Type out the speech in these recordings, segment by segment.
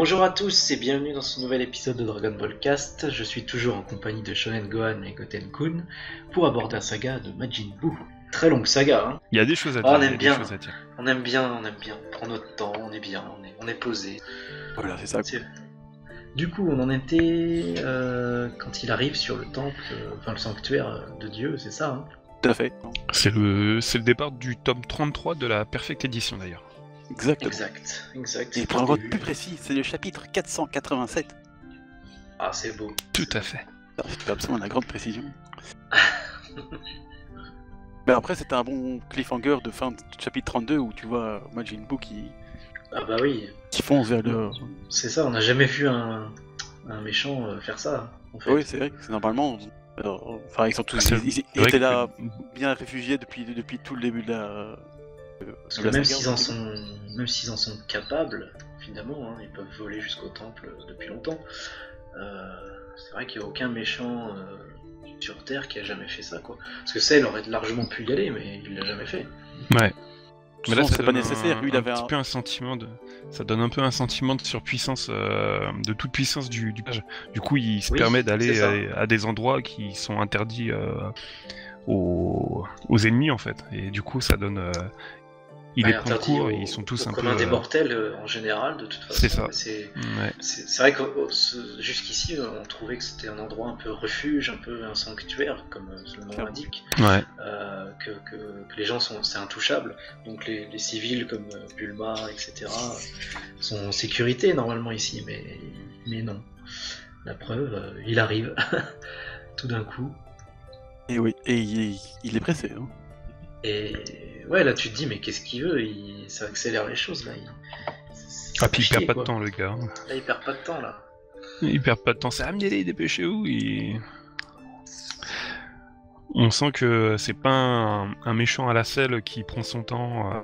Bonjour à tous et bienvenue dans ce nouvel épisode de Dragon Ball Cast. Je suis toujours en compagnie de Shonen Gohan et Goten-kun pour aborder la saga de Majin Buu. Très longue saga, hein. Il y a des choses à Ah, dire. on il y aime a bien, des choses à dire. on aime bien, on prend notre temps, on est bien, on est posé. Voilà, c'est ça. Du coup, on en était quand il arrive sur le temple, enfin le sanctuaire de Dieu, c'est ça, hein. Tout à fait. C'est le départ du tome 33 de la Perfect Edition d'ailleurs. Exactement. Exact. Et pour un vote plus précis, c'est le chapitre 487. Ah, c'est beau. Tout à fait. C'est absolument la grande précision. Mais après, c'était un bon cliffhanger de fin de chapitre 32 où tu vois Majin Buu Ah bah oui. qui fonce vers le... C'est ça, on n'a jamais vu un méchant faire ça, en fait. Oui, c'est vrai, c'est normalement... Enfin, ils sont tous... Ils vrai étaient que- là, bien réfugiés depuis tout le début de la... Parce de que la même saga, s'ils en sont capables, finalement, hein, ils peuvent voler jusqu'au temple depuis longtemps. C'est vrai qu'il n'y a aucun méchant sur Terre qui a jamais fait ça, quoi. Parce que Cell aurait largement pu y aller, mais il l'a jamais fait. Ouais. Mais là, Souvent, ça c'est pas donne nécessaire. Lui, il avait petit peu un sentiment de. Ça donne un peu un sentiment de surpuissance, de toute puissance du page. Du coup, il se Oui, permet c'est d'aller ça. à des endroits qui sont interdits aux ennemis en fait. Et du coup, ça donne. Il Ouais, est prend interdit court au- et ils sont tous au un peu. commun des mortels en général, de toute façon. C'est ça. Mais Ouais. c'est vrai que jusqu'ici, on trouvait que c'était un endroit un peu refuge, un peu un sanctuaire, comme le nom Clairement. indique. Ouais. Que les gens c'est intouchable, donc les civils comme Bulma, etc. sont en sécurité normalement ici, mais non. La preuve, il arrive tout d'un coup. Et oui, et il est pressé. Hein. Et ouais, là tu te dis, mais qu'est-ce qu'il veut, ça accélère les choses là. Ah, puis il perd pas de quoi. temps, le gars. Là, il perd pas de temps là. Il perd pas de temps. C'est Amielé, dépêchez-vous. On sent que c'est pas un méchant à la selle qui prend son temps.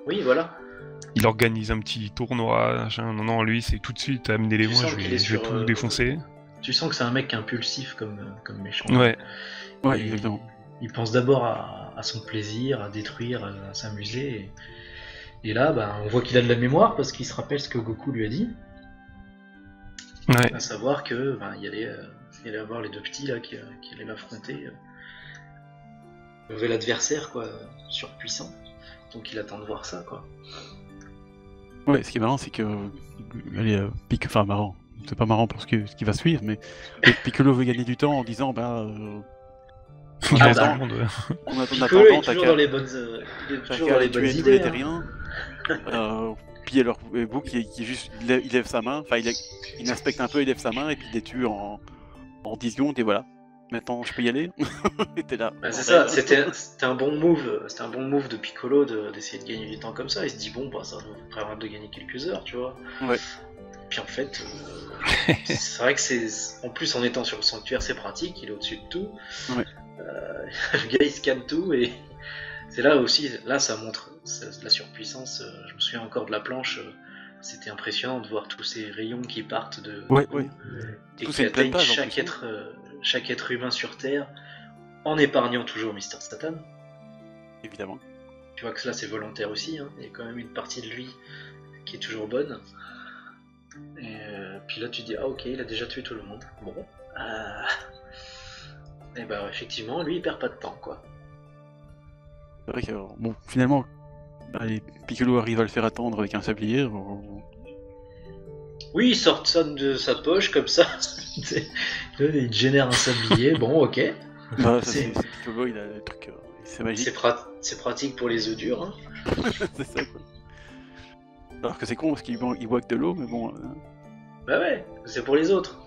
Oui, voilà. Il organise un petit tournoi. Machin. Non, lui, c'est tout de suite amenez-les moi, sens je qu'il vais, est je vais sur, tout défoncer. Tu sens que c'est un mec impulsif comme méchant. Ouais. Ouais, Et exactement. il pense d'abord à son plaisir, à détruire, à s'amuser. Et là, ben, on voit qu'il a de la mémoire parce qu'il se rappelle ce que Goku lui a dit. Ouais. À savoir que il allait avoir les deux petits là qui allaient l'affronter. Nouvel adversaire, quoi, surpuissant. Donc il attend de voir ça, quoi. Ouais, ce qui est marrant, c'est que... Allez, enfin, marrant. C'est pas marrant pour ce qui va suivre, mais Piccolo veut gagner du temps en disant, Il Ah, reste bah. dans le monde. en Piccolo attendant, est t'as toujours qu'à dans les bonnes, il est t'as toujours qu'à dans les aller bonnes tuer tous idées. les Hein. terriens. Puis alors, Boo qui est juste, il lève sa main, enfin il inspecte un peu, il lève sa main et puis il les tue en 10 secondes et voilà. Maintenant je peux y aller. Et t'es là. Bah, c'est ça, c'était un bon move, de Piccolo d'essayer de gagner du temps comme ça. Il se dit bon, ça va nous permettre de gagner quelques heures, tu vois. Ouais. Puis en fait, c'est vrai que en plus en étant sur le sanctuaire, c'est pratique, il est au-dessus de tout. Ouais. Le gars il scanne tout et c'est là aussi, là ça montre la surpuissance. Je me souviens encore de la planche. C'était impressionnant de voir tous ces rayons qui partent de Ouais, Goku ouais. et Tout, qui c'est une pleine atteignent page, en chaque être humain sur Terre, en épargnant toujours Mister Satan. Évidemment. Tu vois que là c'est volontaire aussi, hein. Il y a quand même une partie de lui qui est toujours bonne. Et puis là tu dis ah ok, il a déjà tué tout le monde. Bon. Et bah effectivement, lui il perd pas de temps, quoi. C'est vrai que bon, finalement, allez, Piccolo arrive à le faire attendre avec un sablier. Oui, il sort ça de sa poche comme ça. Il génère un sablier, bon ok. Bah, C'est- c'est Piccolo, il a le truc, c'est magique. C'est pratique pour les œufs durs, hein. C'est ça quoi. Alors que c'est con parce qu'il boit que de l'eau, mais bon. Bah ouais, c'est pour les autres.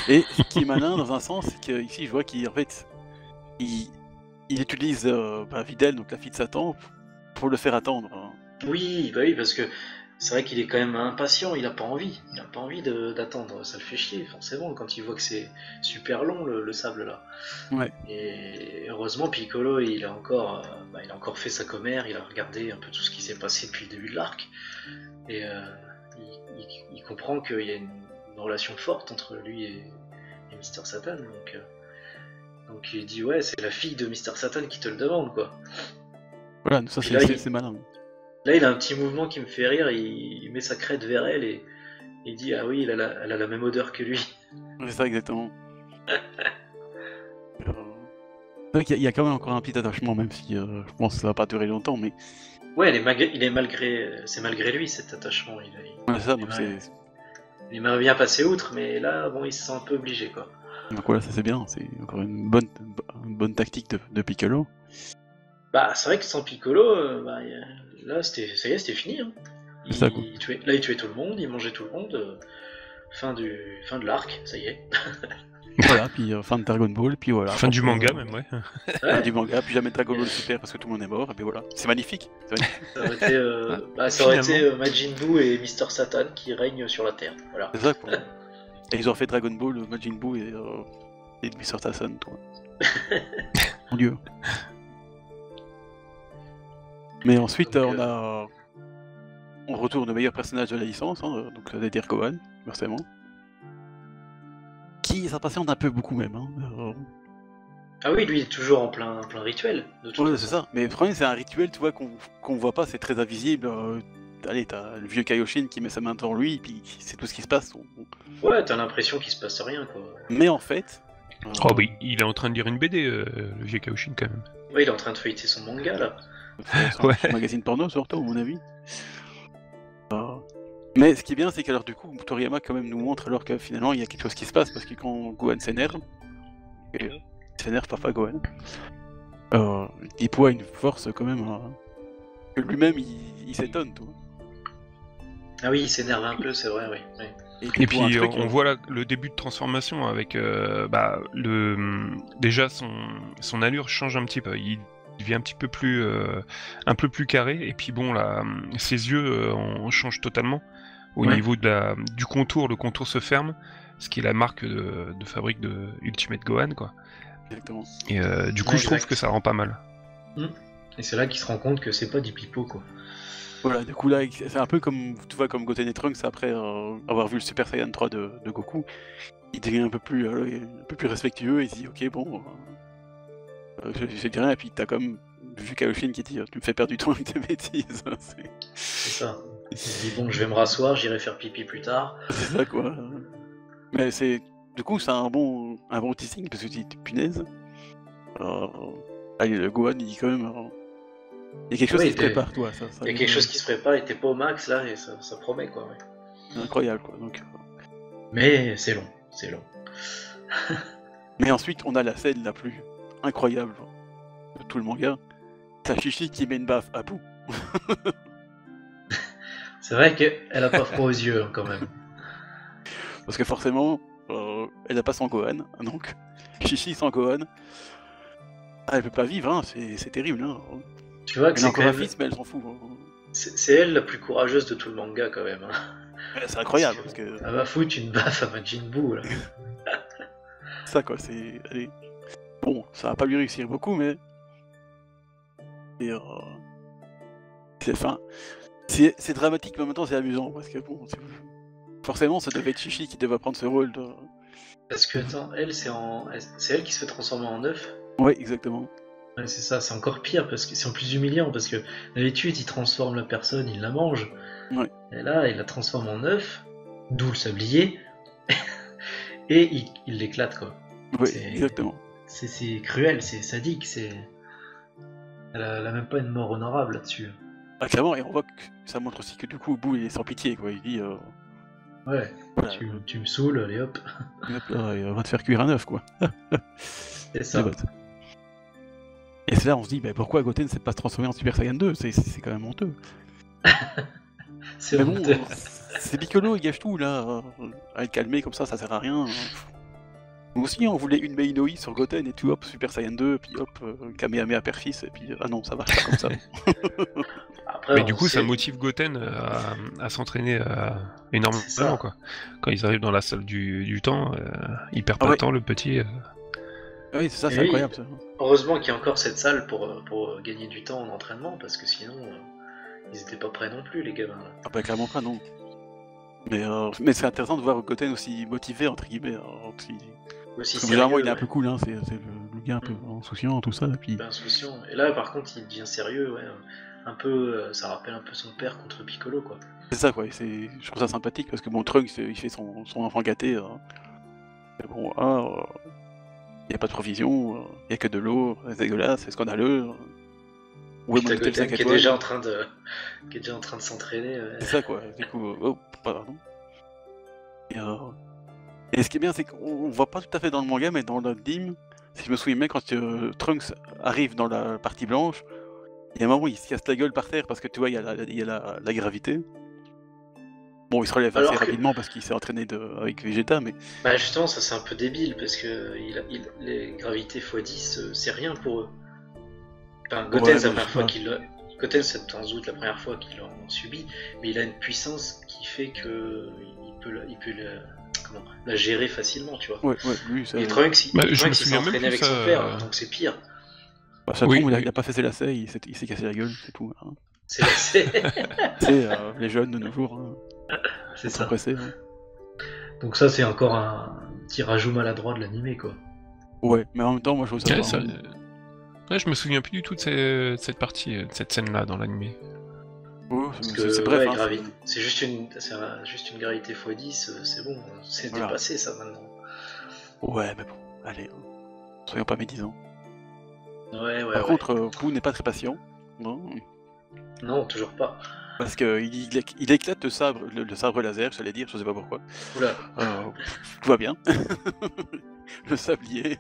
Et ce qui est malin dans un sens, c'est qu'ici je vois qu'il en fait, il utilise Videl, donc la fille de Satan, pour le faire attendre. Hein. Oui, bah oui, parce que c'est vrai qu'il est quand même impatient, il a pas envie. Il a pas envie d'attendre, ça le fait chier, forcément, quand il voit que c'est super long le sable là. Ouais. Et heureusement, Piccolo, il a encore fait sa commère, il a regardé un peu tout ce qui s'est passé depuis le début de l'arc. Et il comprend qu'il y a une relation forte entre lui et Mister Satan. Donc il dit, ouais, c'est la fille de Mister Satan qui te le demande, quoi. Voilà, ça Et là, c'est malin. Là, il a un petit mouvement qui me fait rire. Il met sa crête vers elle et il dit ah oui, elle a la même odeur que lui. C'est ça, exactement. C'est vrai qu'il y a quand même encore un petit attachement, même si je pense que ça va pas durer longtemps, mais Ouais, c'est malgré lui cet attachement. ouais, c'est ça, il donc aimerait- il aimerait bien passer outre, mais là, bon, il se sent un peu obligé, quoi. donc voilà, ça c'est bien, c'est encore une bonne tactique de Piccolo. Bah, c'est vrai que sans Piccolo, là, ça y est, c'était fini. Hein. C'est ça, quoi. Il tuait tout le monde, il mangeait tout le monde. Fin de l'arc, ça y est. Voilà, puis fin de Dragon Ball, puis voilà. Fin du Après, manga même, ouais. Fin du manga, puis jamais Dragon Ball Super parce que tout le monde est mort, et puis voilà. C'est magnifique. C'est magnifique. Ça aurait été, ça aurait été Majin Buu et Mister Satan qui règnent sur la Terre. Voilà. C'est ça, quoi. Et ils ont fait Dragon Ball, Majin Buu et Mr. Tassan, toi. Mon dieu. Mais ensuite, Donc, on retourne au meilleur personnage de la licence, hein, donc c'est-à-dire Gohan, forcément. Qui s'impatiente un peu beaucoup même. Hein. Ah oui, lui, il est toujours en plein rituel. De toute Ouais, façon. c'est ça. Mais le problème, c'est un rituel, tu vois, qu'on voit pas, c'est très invisible. Allez, t'as le vieux Kaioshin qui met sa main devant lui, et puis c'est tout ce qui se passe. Ouais, t'as l'impression qu'il se passe rien, quoi. Mais en fait. Oh, bah, il est en train de lire une BD, le vieux Kaioshin, quand même. Ouais, il est en train de feuilleter son manga, là. C'est Ouais. un magazine porno, surtout, à mon avis. Mais ce qui est bien, c'est qu'alors, du coup, Toriyama, quand même, nous montre alors que finalement, il y a quelque chose qui se passe, parce que quand Gohan s'énerve, et il s'énerve parfois Gohan, il déploie une force, quand même, que lui-même, il s'étonne, tu vois. Ah oui, il s'énerve un peu, c'est vrai, oui. Oui. il Et déploie puis un truc, on voit là le début de transformation avec déjà son allure change un petit peu. Il devient un peu plus carré. Et puis bon là, ses yeux en changent totalement au Ouais. niveau du contour. Le contour se ferme, ce qui est la marque de fabrique de Ultimate Gohan quoi. exactement. Et du coup Ouais, je trouve exact. que ça rend pas mal. Et c'est là qu'il se rend compte que c'est pas du pipeau, quoi. Voilà, du coup, là, c'est un peu comme, tu vois, comme Goten et Trunks, après avoir vu le Super Saiyan 3 de Goku, il devient un peu plus respectueux, et il se dit, ok, bon, je dis rien, et puis t'as comme vu Kaioshin qui dit, tu me fais perdre du temps avec tes bêtises. C'est ça. Il se dit, bon, je vais me rasseoir, j'irai faire pipi plus tard. C'est ça, quoi. Mais c'est, du coup, c'est un bon teasing, parce que tu dis, punaise. Allez, le Gohan, il dit quand même, il y a quelque chose Ouais, qui se prépare, toi. Ça, Il y a quelque chose qui se prépare, et t'es pas au max, là, et ça promet, quoi. Ouais. C'est incroyable, quoi. Donc, Mais c'est long, c'est long. mais ensuite, on a la scène la plus incroyable de tout le manga. T'as Chichi qui met une baffe à Boo. C'est vrai qu'elle a pas froid aux yeux, hein, quand même. Parce que forcément, elle a pas son Gohan. Donc, Chichi sans Gohan, elle peut pas vivre, hein, c'est terrible. Hein. Tu vois que Elle a c'est quand encore un même... fils, mais elle s'en fout. C'est elle la plus courageuse de tout le manga, quand même. Hein. Ouais, c'est incroyable, parce que Elle va foutre une baffe à Majin Buu, là. ça, quoi, c'est. Allez. Bon, ça va pas lui réussir beaucoup, mais. Et, c'est dramatique, mais en même temps, c'est amusant, parce que bon. Forcément, ça devait être Chichi qui devait prendre ce rôle de. Parce que, attends, c'est elle qui se fait transformer en œuf. Ouais, exactement. Ouais, c'est ça, c'est encore pire, parce que c'est en plus humiliant, parce que d'habitude, il transforme la personne, il la mange. Ouais. Et là, il la transforme en œuf, d'où le sablier, et il l'éclate, quoi. Ouais, C'est- exactement. C'est cruel, c'est sadique, elle a même pas une mort honorable là-dessus. Ah, clairement, et on voit que ça montre aussi que du coup, Boo il est sans pitié, quoi. Il dit. Ouais, Voilà, tu me saoules, allez hop. hop là, on va te faire cuire un œuf, quoi. C'est ça. Et c'est là on se dit, bah, pourquoi Goten ne s'est pas transformé en Super Saiyan 2 c'est quand même honteux. C'est Mais bon, honteux. c'est Piccolo, il gâche tout là. À être calmé comme ça sert à rien. Nous aussi, on voulait une Meinoi sur Goten et tout, hop, Super Saiyan 2, puis hop, Kamehameha père-fils, et puis ah non, ça marche pas comme ça. Après, Mais on du coup, ça sait- motive Goten à s'entraîner énormément, C'est ça. quoi. Quand ils arrivent dans la salle du temps, il perd Ah pas ouais. le temps, le petit. Oui, c'est ça, Et c'est oui. incroyable ça. Heureusement qu'il y a encore cette salle pour gagner du temps en entraînement, parce que sinon, ils étaient pas prêts non plus, les gamins. Là. Ah bah clairement pas, non. Mais c'est intéressant de voir Goten aussi motivé, entre guillemets. Aussi Parce que généralement, il est un ouais. peu cool, hein, c'est le gars un peu insouciant, tout ça, et puis... Peu insouciant. Et là, par contre, il devient sérieux, ouais. un peu, ça rappelle un peu son père contre Piccolo, quoi. C'est ça, quoi. Je trouve ça sympathique parce que bon, Trunks, il fait son enfant gâté. Mais bon, il n'y a pas de provision, il n'y a que de l'eau, c'est dégueulasse, c'est scandaleux. Où est Puis mon t'as hôtel Goten 5 qui est étoiles déjà en train de s'entraîner. Ouais. C'est ça, quoi. Du coup, pardon. Et ce qui est bien, c'est qu'on voit pas tout à fait dans le manga, mais dans l'anime, si je me souviens bien, quand Trunks arrive dans la partie blanche, il y a un moment où il se casse la gueule par terre parce que tu vois, il y a la gravité. Bon, il se relève assez Alors que- rapidement parce qu'il s'est entraîné avec Vegeta, mais Bah justement, ça c'est un peu débile parce que les gravités x10, c'est rien pour eux. Enfin, Goten, Ouais, c'est la mais première je fois sais qu'il l'a. Goten, c'est sans doute la première fois qu'il en subit, mais il a une puissance qui fait que il peut la gérer facilement, tu vois. ouais, lui, ça. Et Trunks, Bah, je Trunks, me il s'est souviens même entraîné plus avec ça, son père, donc c'est pire. Bah, ça Oui, tombe, oui. il a pas fait ses lacets, il s'est cassé la gueule, c'est tout. Hein. C'est c'est C'est les jeunes de nos jours, hein, c'est sont ça. pressés. Hein. Donc ça, c'est encore un petit rajout maladroit de l'animé, quoi. Ouais, mais en même temps, moi je trouve ça. Ouais, vraiment- ouais, je me souviens plus du tout de cette partie, de cette scène-là dans l'animé. Ouais, Parce c'est que bref. ouais, Hein, c'est juste une gravité x10, c'est bon, c'est Voilà. dépassé ça maintenant. Ouais, mais bon, allez, hein. Soyons pas médisants. Ouais, Par contre, Pooh n'est pas très patient, non, non, toujours pas. parce qu'il éclate le sabre laser, j'allais dire, je sais pas pourquoi. Oula. Tout va bien. Le sablier.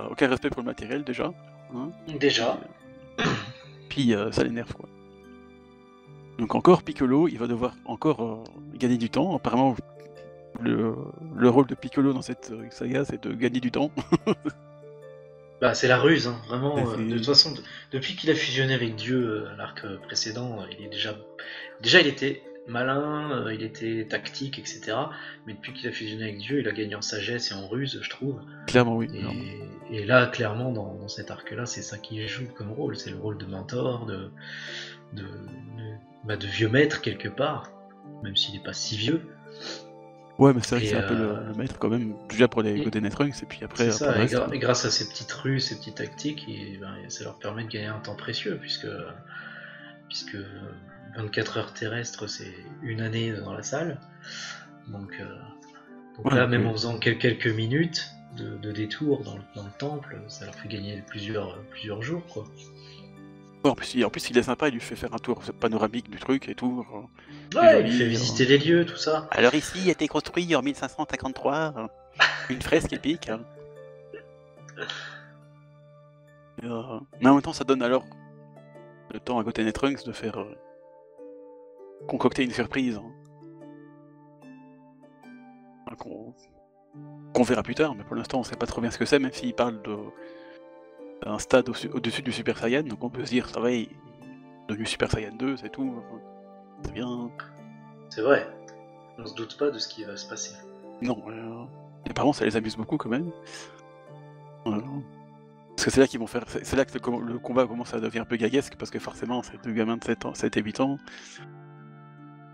Aucun respect pour le matériel déjà. Hein. Déjà. Puis ça l'énerve quoi. Donc encore Piccolo, il va devoir encore gagner du temps. Apparemment, le rôle de Piccolo dans cette saga, c'est de gagner du temps. Bah, c'est la ruse, hein, vraiment. C'est- De toute façon, depuis qu'il a fusionné avec Dieu à l'arc précédent, il est déjà il était malin, il était tactique, etc. Mais depuis qu'il a fusionné avec Dieu, il a gagné en sagesse et en ruse, je trouve. Clairement, oui. clairement. Et là, clairement, dans cet arc-là, c'est ça qu'il joue comme rôle. C'est le rôle de mentor, de vieux maître quelque part, même s'il n'est pas si vieux. Ouais, mais c'est vrai que Et, c'est un peu le maître quand même, déjà pour les Golden Trunks, et puis après. C'est ça, pour le reste, et grâce à ces petites ruses, ces petites tactiques, ça leur permet de gagner un temps précieux, puisque 24 heures terrestres, c'est une année dans la salle. Donc Ouais, là, même oui. en faisant quelques minutes de détour dans le temple, ça leur fait gagner plusieurs jours, quoi. Ouais, en plus, il est sympa, il lui fait faire un tour panoramique du truc et tout. Ouais, il joli, fait visiter les lieux, tout ça. Alors ici, il a été construit en 1553, une fresque épique. Hein. Mais en même temps, ça donne alors le temps à Goten et Trunks de faire concocter une surprise. Hein, qu'on verra plus tard, mais pour l'instant, on sait pas trop bien ce que c'est, même s'il parle d'un stade au-dessus du Super Saiyan, donc on peut se dire, ça va, il est devenu Super Saiyan 2, c'est tout. C'est bien. C'est vrai. On se doute pas de ce qui va se passer. Non, les parents, ça les amuse beaucoup quand même. Parce que c'est là qu'ils vont faire. C'est là que le combat commence à devenir un peu gaguesque, parce que forcément, c'est deux gamins de 7 et 8 ans.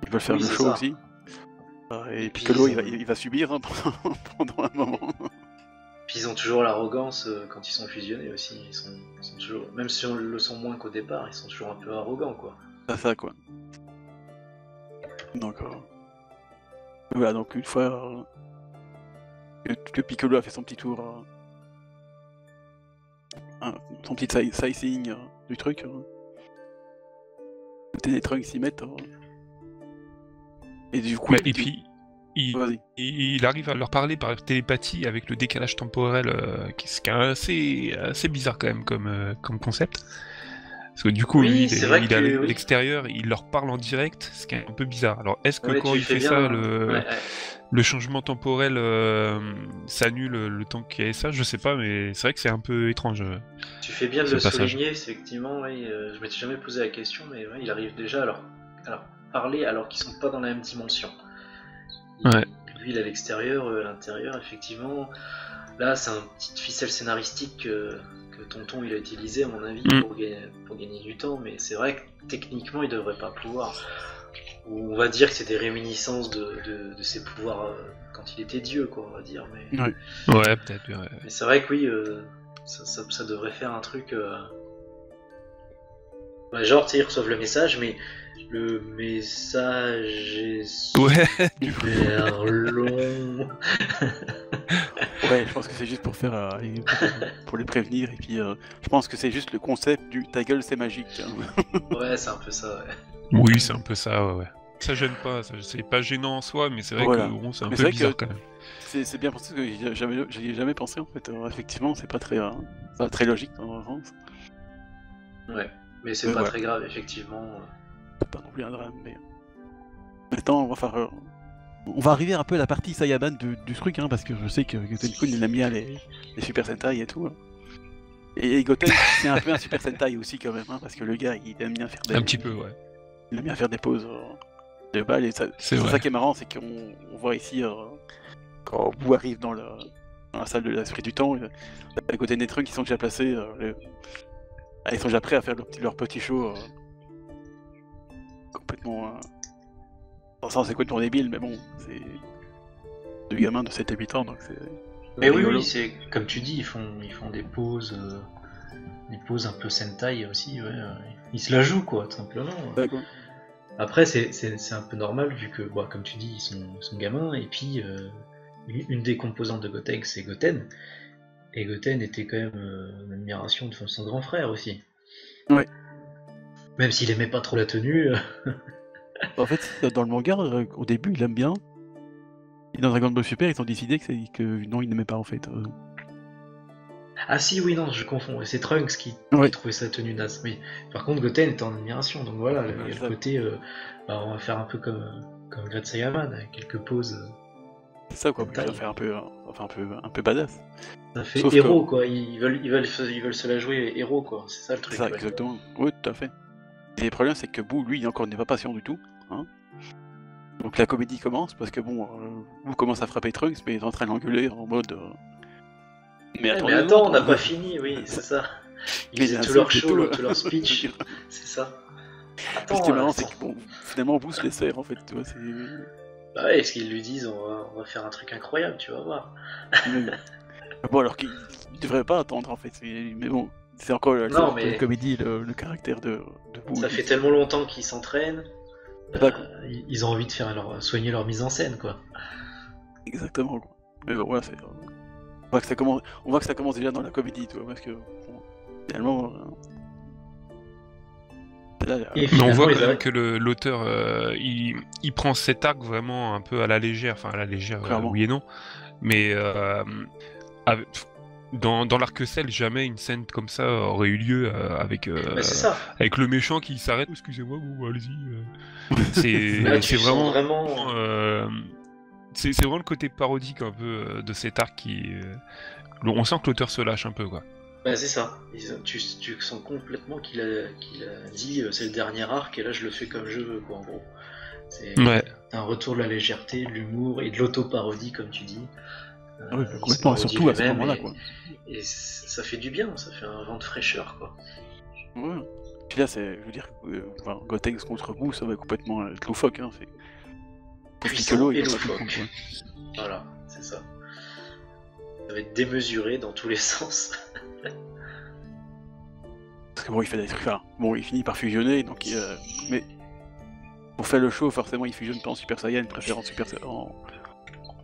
Ils veulent faire Oui, le c'est show ça. aussi. Et puis, Piccolo, ils ont- il va subir hein, pendant un moment. Puis ils ont toujours l'arrogance quand ils sont fusionnés aussi. Ils sont toujours, même si on le sont moins qu'au départ, ils sont toujours un peu arrogants, quoi. C'est ça, quoi. Donc, voilà, donc une fois que Piccolo a fait son petit tour, son petit sightseeing du truc, les Trunks s'y mettent. Et du coup, Et puis, vas-y. il arrive à leur parler par télépathie avec le décalage temporel, ce qui est assez bizarre quand même comme concept. Parce que du coup, Oui, lui, c'est vrai il est à que, oui. l'extérieur, il leur parle en direct, ce qui est un peu bizarre. Alors, est-ce que Ouais, quand tu il fais fait bien, ça, hein. Ouais. le changement temporel s'annule le temps qu'il y ait ça? Je sais pas, mais c'est vrai que c'est un peu étrange. Tu fais bien de Ce le passage. souligner, effectivement. Ouais, je m'étais jamais posé la question, mais ouais, il arrive déjà à leur parler alors qu'ils sont pas dans la même dimension. Ouais. Lui, il est à l'extérieur, à l'intérieur, effectivement. Là, c'est une petite ficelle scénaristique que Tonton il a utilisé, à mon avis, pour gagner du temps, mais c'est vrai que techniquement, il devrait pas pouvoir. Ou on va dire que c'est des réminiscences de ses pouvoirs quand il était Dieu, quoi, on va dire. Mais, Ouais. Ouais, peut-être. Ouais. mais c'est vrai que oui, ça devrait faire un truc Bah, genre, tu sais, ils reçoivent le message, mais le message est Ouais, super long. Ouais, je pense que c'est juste pour faire pour les prévenir et puis je pense que c'est juste le concept du ta gueule c'est magique. Ouais, c'est un peu ça, ouais. oui, c'est un peu ça, ouais. Ça gêne pas, c'est pas gênant en soi, mais c'est vrai Voilà. que bon, c'est un Mais peu c'est vrai bizarre que- quand même. C'est bien pensé parce que j'y ai jamais pensé en fait. Effectivement, c'est pas très logique dans un sens. Ouais, mais c'est Mais pas voilà. très grave, effectivement. C'est pas non plus un drame, mais maintenant on va arriver un peu à la partie Saiyaman du truc, hein, parce que je sais que Gotenku il aime bien les Super Sentai et tout. Hein. Et Goten, c'est un peu un Super Sentai aussi quand même, hein, parce que le gars il aime bien faire Un petit peu, ouais. il aime bien faire des pauses de balles et C'est ça vrai. qui est marrant, c'est qu'on voit ici quand Boo arrive dans la salle de l'esprit du temps, à côté des trucs qui sont déjà placés, ils sont déjà prêts à faire leur petit show complètement. Dans le sens, c'est complètement débile, mais bon, c'est deux gamins de 7 à 8 ans, donc c'est. Mais oui, rigolo. oui, c'est comme tu dis, ils font des pauses un peu Sentai aussi, ouais. Ils se la jouent, quoi, tout simplement. Ouais, quoi. Après, c'est un peu normal, vu que, bah, comme tu dis, ils sont gamins, et puis, une des composantes de Goten, c'est Goten. Et Goten était quand même une admiration de son grand frère aussi. Ouais. Même s'il aimait pas trop la tenue. En fait, dans le manga, au début, il aime bien. Et dans Dragon Ball Super, ils ont décidé que non, il n'aimait pas en fait. Ah si, oui, non, je confonds. C'est Trunks qui Ouais. trouvait sa tenue naze. Oui. Par contre, Goten était en admiration. Donc voilà, il y a Ouais, le ça. côté. Bah, on va faire un peu comme Great Saiyaman, avec quelques poses. C'est ça quoi, Sentai. ça fait un peu badass. Ça fait Sauf héros, quoi. Ils veulent se la jouer héros, quoi. C'est ça le truc. C'est ça, Ouais. exactement. Oui, tout à fait. Et le problème, c'est que Boo, lui, encore n'est pas patient du tout. Hein. Donc la comédie commence parce que bon, Boo commence à frapper Trunks, mais il est en train de l'engueuler en mode. Mais Eh, mais attendez, attends, on n'a autres. pas fini, oui, c'est ça. Ils Mais faisaient il tout leur insulte et show, tout. tout leur speech. C'est ça. Ce Attends, qui est marrant, c'est que bon, finalement, Boo se laisse faire en fait, tu vois, c'est. Bah ouais, parce qu'ils lui disent on va faire un truc incroyable, tu vas voir. Bon, alors qu'il devrait pas attendre en fait, mais bon, c'est encore Non, la mais- comédie, le caractère de Boo. Ça fait tellement longtemps qu'ils s'entraînent. D'accord. Ils ont envie de soigner leur mise en scène, quoi. Exactement. Quoi. Mais bon, voilà, on voit que ça commence déjà dans la comédie, tu vois, parce que bon, finalement. Là, Et Mais on voit finalement, quand même que l'auteur, il prend cet arc vraiment un peu à la légère, enfin à la légère, Clairement. oui et non, mais dans l'arc Cell, jamais une scène comme ça aurait eu lieu avec, bah, c'est ça. avec le méchant qui s'arrête. Oh, excusez-moi, bon, allez-y. Là, tu C'est sens vraiment, vraiment. c'est vraiment le côté parodique un peu de cet arc qui. On sent que l'auteur se lâche un peu, quoi. Bah, c'est ça. Tu sens complètement qu'il a dit c'est le dernier arc et là je le fais comme je veux, quoi, en gros. C'est Ouais. un retour de la légèreté, de l'humour et de l'auto-parodie, comme tu dis. Oui, Il se complètement, parodie surtout à ce lui-même moment-là, et- quoi. Et ça fait du bien, ça fait un vent de fraîcheur, quoi. Ouais. Puis là, je veux dire, enfin, Gotenks contre Boo, ça va complètement être loufoque, hein. Puissant Piccolo, et il va se loufoque. prendre, quoi. Voilà, c'est ça. Ça va être démesuré dans tous les sens. Parce que bon, il fait des trucs. Enfin, bon, il finit par fusionner, donc. Mais pour faire le show, forcément, il fusionne pas en Super Saiyan, il préfère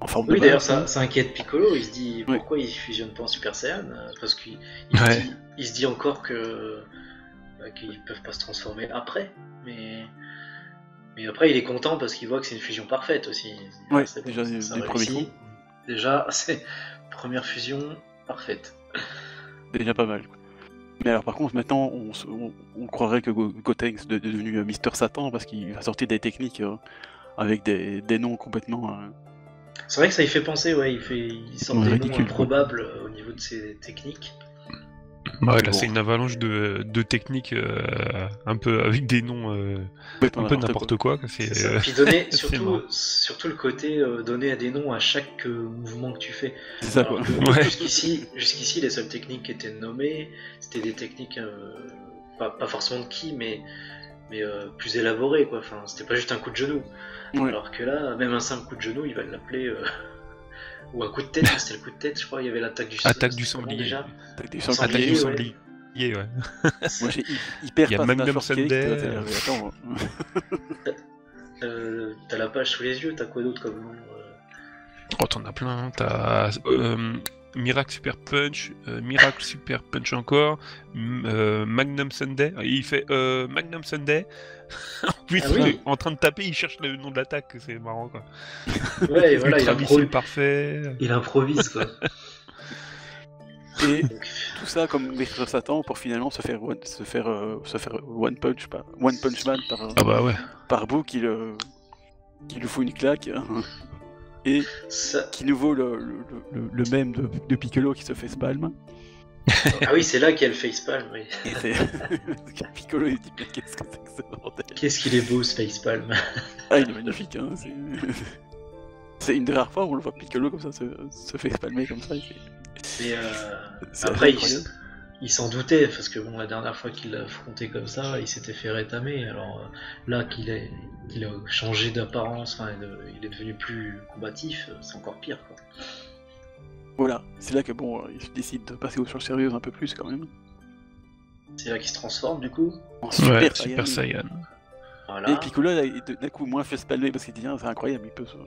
en forme de Oui, d'ailleurs, base, ça inquiète Piccolo. Il se dit Oui. pourquoi il fusionne pas en Super Saiyan parce qu'il Ouais. il se dit encore qu'ils peuvent pas se transformer après. Mais après, il est content parce qu'il voit que c'est une fusion parfaite aussi. Il se dit, Ouais, c'est bon, déjà, ça des premiers réussit. coups. Déjà, c'est première fusion parfaite. C'est déjà pas mal. Quoi. Mais alors, par contre, maintenant, on croirait que Gotenks est devenu Mister Satan parce qu'il va sortir des techniques avec des noms complètement. C'est vrai que ça y fait penser, ouais, il sort Ouais, des ridicule, noms improbables au niveau de ses techniques. Ouais, là, Bon. c'est une avalanche de techniques un peu avec des noms complètement un peu n'importe quoi. C'est ça. Puis donner, c'est marrant. surtout le côté donner des noms à chaque mouvement que tu fais. C'est ça, Alors quoi. que Ouais. jusqu'ici, les seules techniques qui étaient nommées, c'était des techniques pas forcément de ki, mais plus élaborées, quoi. Enfin, c'était pas juste un coup de genou. Ouais. Alors que là, même un simple coup de genou, il va l'appeler. Ou un coup de tête, c'était le coup de tête, je crois. Il y avait l'attaque du Attaque du c'était comment sanglier. déjà Avec des Sanglier, Attaque du ouais. sanglier. ouais. Moi j'ai hyper Il y a Persona Magnum Shortcake. Sunday. Mais attends, T'as la page sous les yeux, t'as quoi d'autre comme nom Oh, t'en as plein. T'as Miracle Super Punch, Miracle Super Punch encore, Magnum Sunday. Il fait Magnum Sunday. En plus, Ah oui. en train de taper, il cherche le nom de l'attaque. C'est marrant, quoi. Ouais, voilà, Ultra missile parfait. il improvise, quoi. et Donc, tout ça comme Maître Satan pour finalement se faire One Punch Man Ah bah ouais. par Boo qui lui fout une claque. Et ça... qui nous vaut le mème de Piccolo qui se fait spalm. Ah oui, c'est là qu'il y a le facepalm, oui. Et c'est... Piccolo il dit mais qu'est-ce que c'est que ce bordel. Qu'est-ce qu'il est beau, ce facepalm. Ah il est magnifique, hein. C'est une des rares fois où on le voit Piccolo comme ça se fait spalmer comme ça. Mais C'est après, incroyable. il s'en doutait, parce que bon, la dernière fois qu'il l'a affronté comme ça, il s'était fait rétamer. Alors là, qu'il a changé d'apparence, il est devenu plus combatif, c'est encore pire, quoi. Voilà, c'est là que bon, il décide de passer aux choses sérieuses un peu plus quand même. C'est là qu'il se transforme, du coup. En Ouais, Super Super Saiyan. Saiyan. Voilà. Et Piccolo là, d'un coup moins fait spalmer parce qu'il dit ah, c'est incroyable, il peut se...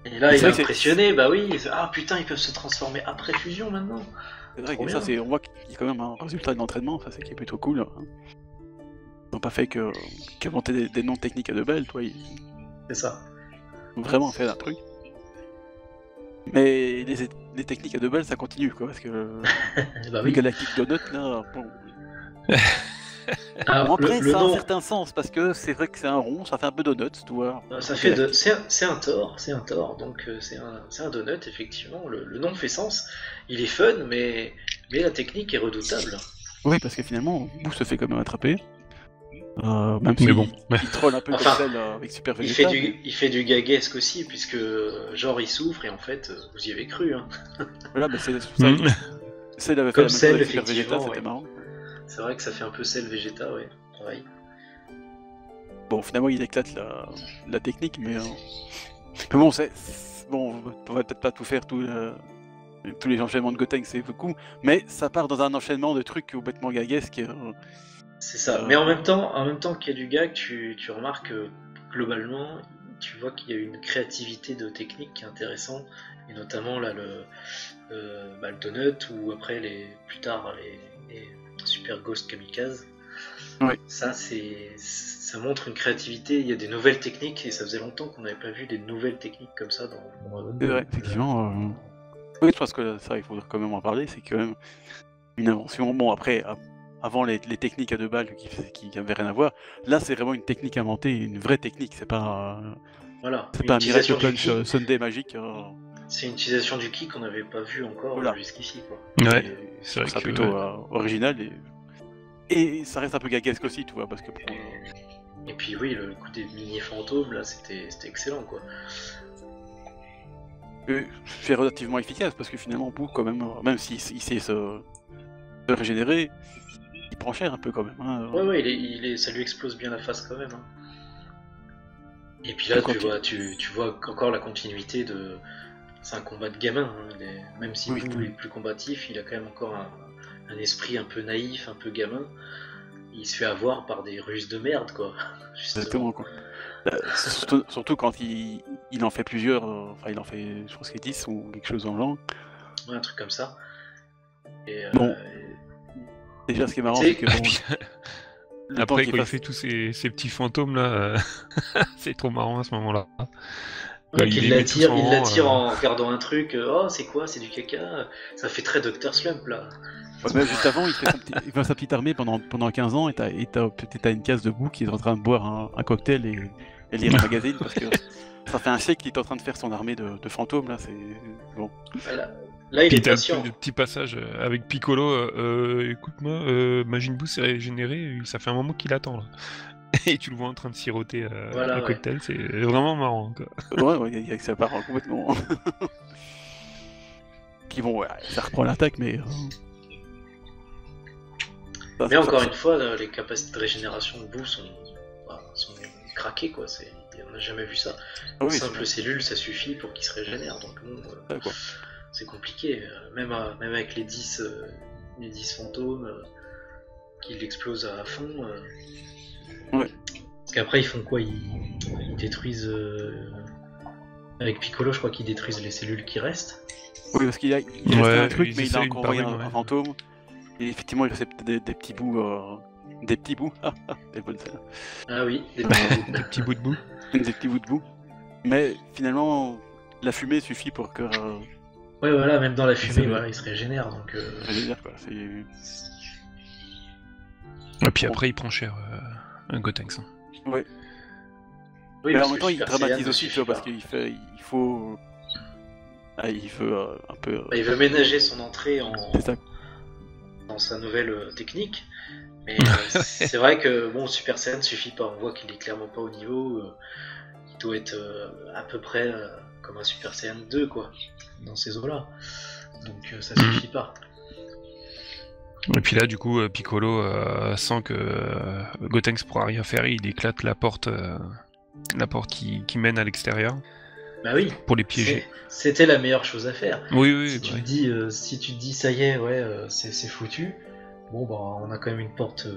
Et là, C'est il est vrai que impressionné, bah oui. Ah putain, ils peuvent se transformer après fusion maintenant. C'est vrai Trop que ça, bien. on voit qu'il y a quand même un résultat de l'entraînement, ça c'est qui est plutôt cool. Hein. Ils n'ont pas fait qu'inventer des noms techniques à deux balles, toi, ils C'est ça. ont vraiment fait un truc. Mais les techniques à deux balles, ça continue, quoi, parce que Bah le oui. Galactic Donut, là, bon... Ah, Bon, après, le ça a un nom, certain sens, parce que c'est vrai que c'est un rond, ça fait un peu donut, tu vois. ça fait de, c'est un tort, donc c'est un donut effectivement. Le nom fait sens. Il est fun, mais la technique est redoutable. Oui, parce que finalement, Boo se fait quand même attraper. Même si Mais bon. il troll un peu Enfin, comme celle avec Super Il Vegeta. fait du gaguesque aussi, puisque genre il souffre et en fait vous y avez cru. Hein. Voilà, bah, c'est ça. Mm. Celle avait fait Comme la même chose celle, avec Super Vegeta, effectivement, c'était ouais. marrant. C'est vrai que ça fait un peu sel Vegeta, ouais. Pareil. Bon, finalement, il éclate la technique, mais bon, bon, on va peut-être pas tout faire, tous les enchaînements de Gotenks, c'est beaucoup, mais ça part dans un enchaînement de trucs complètement gaguesques. C'est ça. Mais en même temps qu'il y a du gag, tu remarques que globalement, tu vois qu'il y a une créativité de technique qui est intéressante, et notamment là le donut ou après plus tard les Super Ghost Kamikaze. Ouais. Ça montre une créativité. Il y a des nouvelles techniques et ça faisait longtemps qu'on n'avait pas vu des nouvelles techniques comme ça dans Dragon C'est Ball. vrai, effectivement. Oui, je pense que ça, il faudrait quand même en parler, c'est quand même une invention. Bon, après, avant les techniques à deux balles qui n'avaient rien à voir, là, c'est vraiment une technique inventée, une vraie technique, c'est pas Voilà. c'est Une pas un Miracle utilisation du Punch ki. Sunday magique. C'est une utilisation du ki qu'on n'avait pas vu encore Voilà. jusqu'ici, quoi. Ouais, Et c'est je trouve vrai ça que... plutôt original et ça reste un peu gaguesque aussi, tu vois, parce que Et puis oui, le coup des mini fantômes là, c'était excellent, quoi. c'est relativement efficace parce que finalement, Boo, quand même s'il sait se régénérer, il prend cher un peu quand même. Hein. Ouais, ça lui explose bien la face quand même. Hein. Et puis là, tu vois encore la continuité de. C'est un combat de gamin. Hein. Même si Boo est plus combatif, il a quand même encore un esprit un peu naïf, un peu gamin. Il se fait avoir par des ruses de merde, quoi. Exactement, quoi. Surtout quand il en fait plusieurs, enfin il en fait, je pense qu'il y a 10 ou quelque chose dans le genre. Ouais, un truc comme ça. Et, bon. Déjà, ce qui est marrant, c'est que bon, après, quand il fait tous ces petits fantômes là, c'est trop marrant à ce moment-là. Ouais, il l'attire en regardant un truc. Oh, c'est quoi? C'est du caca. Ça fait très Dr. Slump là. Ouais, mais juste avant, il fait sa petite armée pendant 15 ans et t'as une case de Boo qui est en train de boire un cocktail et lire un magazine parce que ça fait un siècle qu'il est en train de faire son armée de fantômes là, c'est bon. Là, il est t'as patient. le petit passage avec Piccolo, écoute-moi, Majin Buu s'est régénéré, ça fait un moment qu'il attend là. Et tu le vois en train de siroter un cocktail, c'est vraiment marrant quoi. Ouais, ça part complètement. Puis bon, ouais, ça reprend l'attaque, mais. Mais encore une fois, les capacités de régénération de Boo sont craquées, quoi. On n'a jamais vu ça. Une simple cellule, ça suffit pour qu'il se régénère. Donc bon, c'est compliqué. Même avec les 10 fantômes, qu'ils l'explosent à fond. Ouais. Parce qu'après, ils font quoi? Ils détruisent. Avec Piccolo, je crois qu'ils détruisent les cellules qui restent. Oui, parce il restait un truc, ils mais il a essayent encore une envoyé parole, un ouais. fantôme. Et effectivement, il restait des petits bouts. Des petits bouts. Des bonnes scènes. Ah oui, des petits bouts. Des petits bouts de boue. Des petits bouts de boue. Mais finalement, la fumée suffit pour que. Ouais, voilà, même dans la Ça fumée, va. voilà, ils se régénèrent. Donc, Je veux dire, quoi. C'est. Et puis après, il prend cher, Gotenks. Hein. Ouais. oui, Mais parce en même que temps, il Super dramatise Saiyan ne aussi, tu suffit vois, parce pas. il faut. Ah, il veut un peu. Bah, il veut ménager son entrée C'est ça. dans sa nouvelle technique. Mais c'est vrai que bon, Super Saiyan ne suffit pas. On voit qu'il est clairement pas au niveau. Il doit être à peu près comme un Super Saiyan 2, quoi, dans ces eaux-là. Donc ça suffit pas. Et puis là, du coup, Piccolo sent que Gotenks pourra rien faire, il éclate la porte qui mène à l'extérieur Bah oui, pour les piéger. c'était la meilleure chose à faire. Oui, Si bah tu ouais. te dis, ça y est, ouais, c'est foutu. Bon, bah, on a quand même une porte.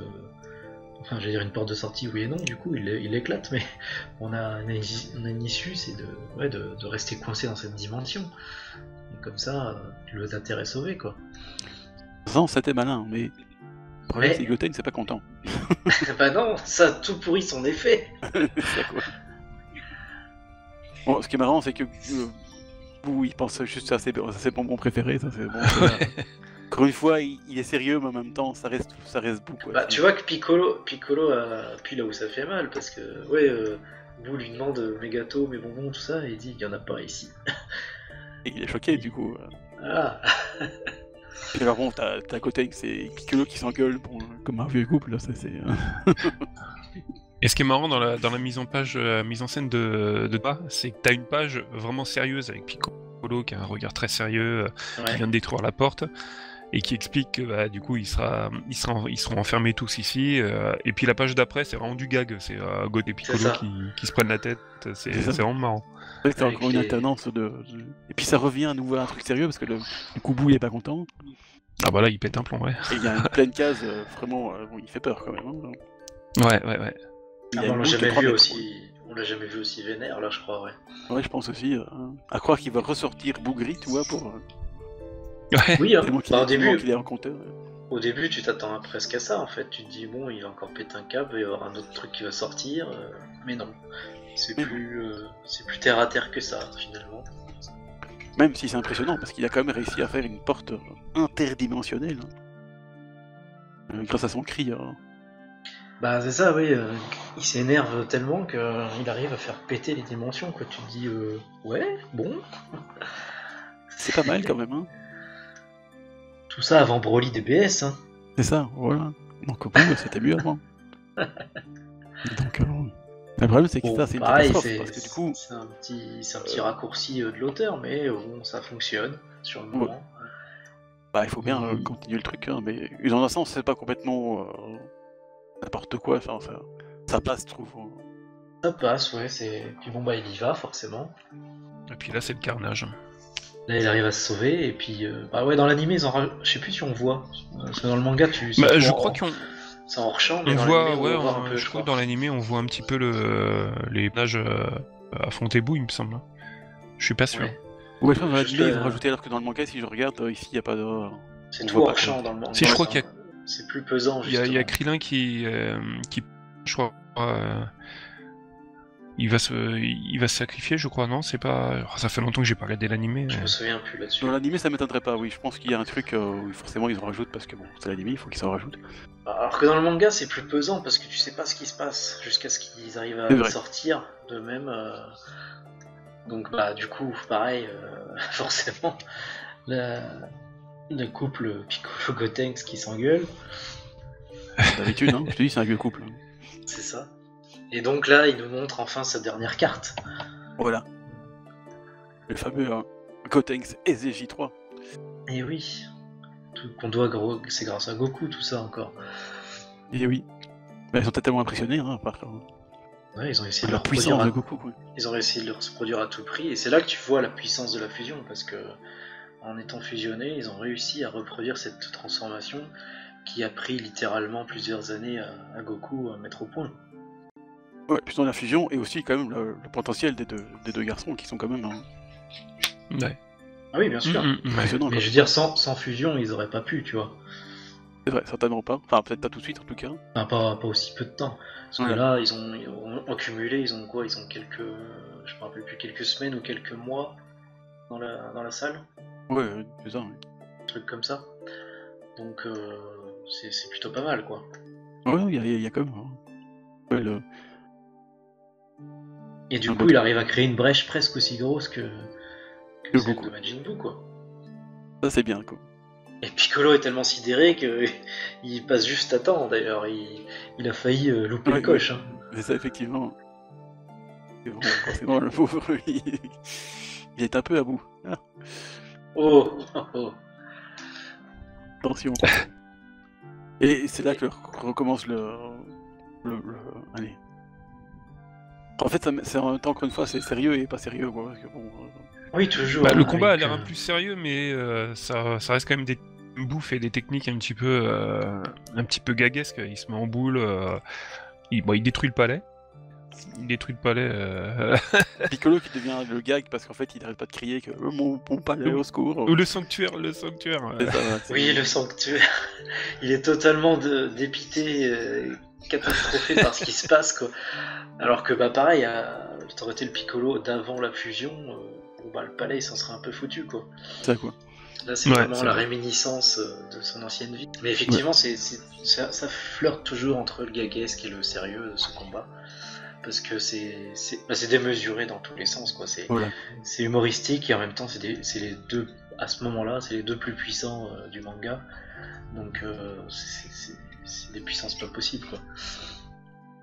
Enfin, j'allais dire une porte de sortie, oui et non. Du coup, il éclate, mais on a une issue, c'est de rester coincé dans cette dimension. Et comme ça, le d'intérêt est sauvé, quoi. Non, c'était malin, mais. Le problème, Mais- c'est que Goten, c'est pas content. Bah non, ça a tout pourri son effet. C'est ça, quoi. Bon, ce qui est marrant, c'est que. Boo, il pense juste à ses bonbons préférés, ça, c'est bon. Encore une fois, il est sérieux, mais en même temps, ça reste Boo, quoi. Bah, tu vois que Piccolo appuie là où ça fait mal, parce que, ouais, vous lui demande mes gâteaux, mes bonbons, tout ça, et il dit, il y en a pas ici. Et il est choqué, du coup. Ah, Puis alors bon, t'as Goten, c'est Piccolo qui s'engueule, bon, comme un vieux couple, là, ça c'est. Et ce qui est marrant dans la mise en scène de bas, c'est que t'as une page vraiment sérieuse avec Piccolo qui a un regard très sérieux, qui ouais, vient de détruire la porte, et qui explique que bah, du coup ils seront enfermés tous ici. Et puis la page d'après, c'est vraiment du gag, c'est God et Piccolo ça. qui se prennent la tête, c'est C'est ça. vraiment marrant. C'est vrai que t'as Avec encore une les- alternance Et puis ça revient à nouveau à un truc sérieux, parce que le coup Boo, il est pas content. Ah bah là, il pète un plomb, ouais. Et il y a une pleine case, vraiment, bon, il fait peur quand même. Hein. Ouais. Il Ah, y a on une l'a boule de jamais 3 vu mètres, aussi. On l'a jamais vu aussi vénère là, je crois, ouais. Ouais, je pense aussi. À croire qu'il va ressortir Bougri, tu vois, pour. Ouais. Oui, hein. Tellement Bah, qu'il est en compteur. au début, tu t'attends presque à ça en fait. Tu te dis, bon, il va encore péter un câble, il va y avoir un autre truc qui va sortir. Mais non. C'est Mais plus terre à terre que ça, finalement. Même si c'est impressionnant, parce qu'il a quand même réussi à faire une porte interdimensionnelle. Grâce à son cri. Bah, c'est ça, oui. Il s'énerve tellement qu'il arrive à faire péter les dimensions, quoi. Tu te dis, ouais, bon. C'est pas mal quand même. Hein. Tout ça avant Broly DBS, hein. C'est ça, voilà. Donc bon, c'était mieux avant. Donc, le problème, c'est que Bon, ça, c'est une pareil, catastrophe. Parce que du coup, c'est un petit raccourci de l'auteur, mais bon, ça fonctionne sur le moment. bah, il faut bien continuer le truc. Hein, mais dans un sens, c'est pas complètement n'importe quoi. Enfin, ça passe, je trouve. Ça passe, ouais. Puis bon, bah, il y va forcément. Et puis là, c'est le carnage. Là, il arrive à se sauver, et puis bah ouais, dans l'animé, je sais plus si on voit. Parce que dans le manga, Bah, je crois qu'on c'est en hors-champ, mais dans voit, l'animé, on ouais, va voir un peu, je trouve que dans l'animé, on voit un petit peu les personnages affronter Boo, il me semble. Je suis pas sûr. Ouais. Ouais, je pense que dans Juste, l'animé, ils ont rajouté, alors que dans le manga, si je regarde, ici, il n'y a pas de. C'est on tout voit pas, hors-champ quoi. dans le manga. Si, je crois qu'il y a- C'est plus pesant, Il y a justement. Krillin qui je crois, il va se sacrifier, je crois, non? C'est pas. Oh, ça fait longtemps que j'ai pas regardé l'animé. Je me souviens plus là-dessus. Dans l'animé, ça m'étonnerait pas, oui. Je pense qu'il y a un truc où forcément ils en rajoutent parce que bon, c'est l'animé, il faut qu'ils s'en rajoutent. Alors que dans le manga, c'est plus pesant parce que tu sais pas ce qui se passe jusqu'à ce qu'ils arrivent C'est à vrai. sortir d'eux-mêmes. Donc, bah, du coup, pareil, forcément, le couple Piccolo-Gotenks qui s'engueule, D'habitude, hein, je te dis, c'est un vieux couple. c'est ça. Et donc là, il nous montre enfin sa dernière carte. Voilà. Le fameux Gotenks SJ3. Et oui, tout qu'on doit, c'est grâce à Goku, tout ça encore. Et oui. Mais ils sont tellement impressionnés hein, par Ouais, ils ont essayé de la le puissance reproduire. de Goku. Quoi. Ils ont essayé de le reproduire à tout prix, et c'est là que tu vois la puissance de la fusion, parce que en étant fusionnés, ils ont réussi à reproduire cette transformation qui a pris littéralement plusieurs années à Goku à mettre au point. Ouais, puis dans la fusion, et aussi quand même le potentiel des deux garçons qui sont quand même Ouais. Ah oui, bien sûr. impressionnants. Mais quoi. je veux dire, sans fusion, ils auraient pas pu, tu vois. C'est vrai, certainement pas. Enfin, peut-être pas tout de suite en tout cas. Enfin, pas aussi peu de temps. Parce que Ouais. là, ils ont cumulé, ils ont quoi? Ils ont quelques. Je me rappelle plus, quelques semaines ou quelques mois dans la salle. Ouais, c'est ça. Un truc comme ça. Donc, c'est plutôt pas mal, quoi. Ouais, il y a quand même. Ouais, Et du Un coup, beau il arrive à créer une brèche presque aussi grosse que Que celle Goku. de Majin Buu, quoi. Ça, c'est bien quoi. Et Piccolo est tellement sidéré que il passe juste à temps, d'ailleurs. Il a failli louper Ouais, le coche. Hein. Mais ça, effectivement. Forcément, le pauvre, il est un peu à bout. Ah, Oh, oh, oh. attention. Et c'est là que recommence Allez. En fait, c'est en même temps, encore une fois, c'est sérieux et pas sérieux, quoi. Parce que, bon, Oui, toujours. Bah, le hein, combat a avec, l'air un peu plus sérieux, mais ça reste quand même des bouffes et des techniques un petit peu gaguesques. Il se met en boule, il détruit le palais. Il détruit le palais. Piccolo qui devient le gag parce qu'en fait, il n'arrête pas de crier que mon palais au secours. Ou le sanctuaire, le sanctuaire. C'est ça, voilà, c'est- Oui, le sanctuaire. Il est totalement dépité, catastrophé par ce qui se passe, quoi. Alors que, bah, pareil, t'aurais été le Piccolo d'avant la fusion, bon, bah, le palais, il s'en serait un peu foutu, quoi. c'est ça, quoi. Là, c'est Ouais, vraiment c'est la vrai. réminiscence de son ancienne vie. Mais effectivement, ça flirte toujours entre le gaguesque et le sérieux de ce combat. Parce que c'est démesuré dans tous les sens, quoi. Voilà. C'est humoristique et en même temps, c'est les deux, à ce moment-là, c'est les deux plus puissants du manga. Donc, c'est des puissances pas possibles, quoi.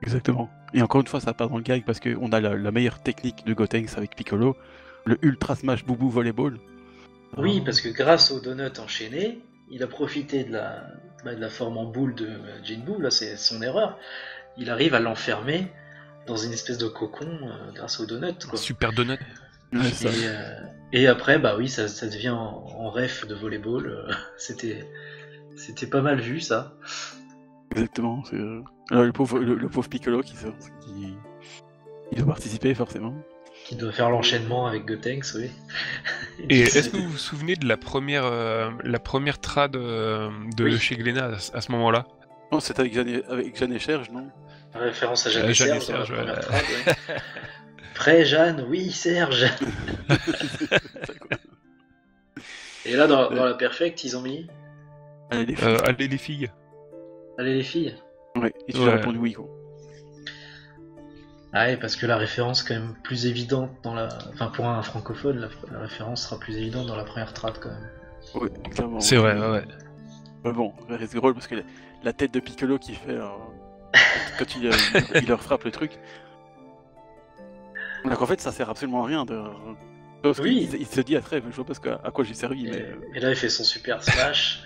Exactement. Et encore une fois, ça part dans le gag parce qu'on a la meilleure technique de Gotenks avec Piccolo, le Ultra Smash Boubou Volleyball. Oui, parce que grâce au donut enchaîné, il a profité de la forme en boule de Jinbuu, là c'est son erreur. Il arrive à l'enfermer dans une espèce de cocon grâce au donut, quoi. Super donut. Ouais, ça. Et après, bah oui, ça devient en ref de volleyball. C'était pas mal vu, ça. Exactement. Alors, le pauvre Piccolo qui doit participer forcément. Qui doit faire l'enchaînement avec Gotenks, oui. Et est-ce que vous vous souvenez de la première trad de Oui. chez Glénat à ce moment-là? Non, c'était avec Jeanne et Serge, non? Référence à Jeanne et Jeanne et Serge dans la Serge, première trad, ouais. Prêt, Jeanne? Oui, Serge. C'est ça, quoi. Et là, dans la Perfect, ils ont mis... Allez, les filles. Allez les filles. Allez, les filles. Ouais, et tu Ouais. as répondu oui, quoi. Ah ouais, parce que la référence est quand même plus évidente dans la... Enfin, pour un francophone, la référence sera plus évidente dans la première trad, quand même. Ouais, clairement. C'est vrai, ouais. Mais bon, c'est drôle parce que la tête de Piccolo qui fait quand il leur frappe le truc. Donc en fait, ça sert absolument à rien de. Parce Oui. qu'il se dit après, je vois pas à quoi j'ai servi, mais. Et là, il fait son super smash.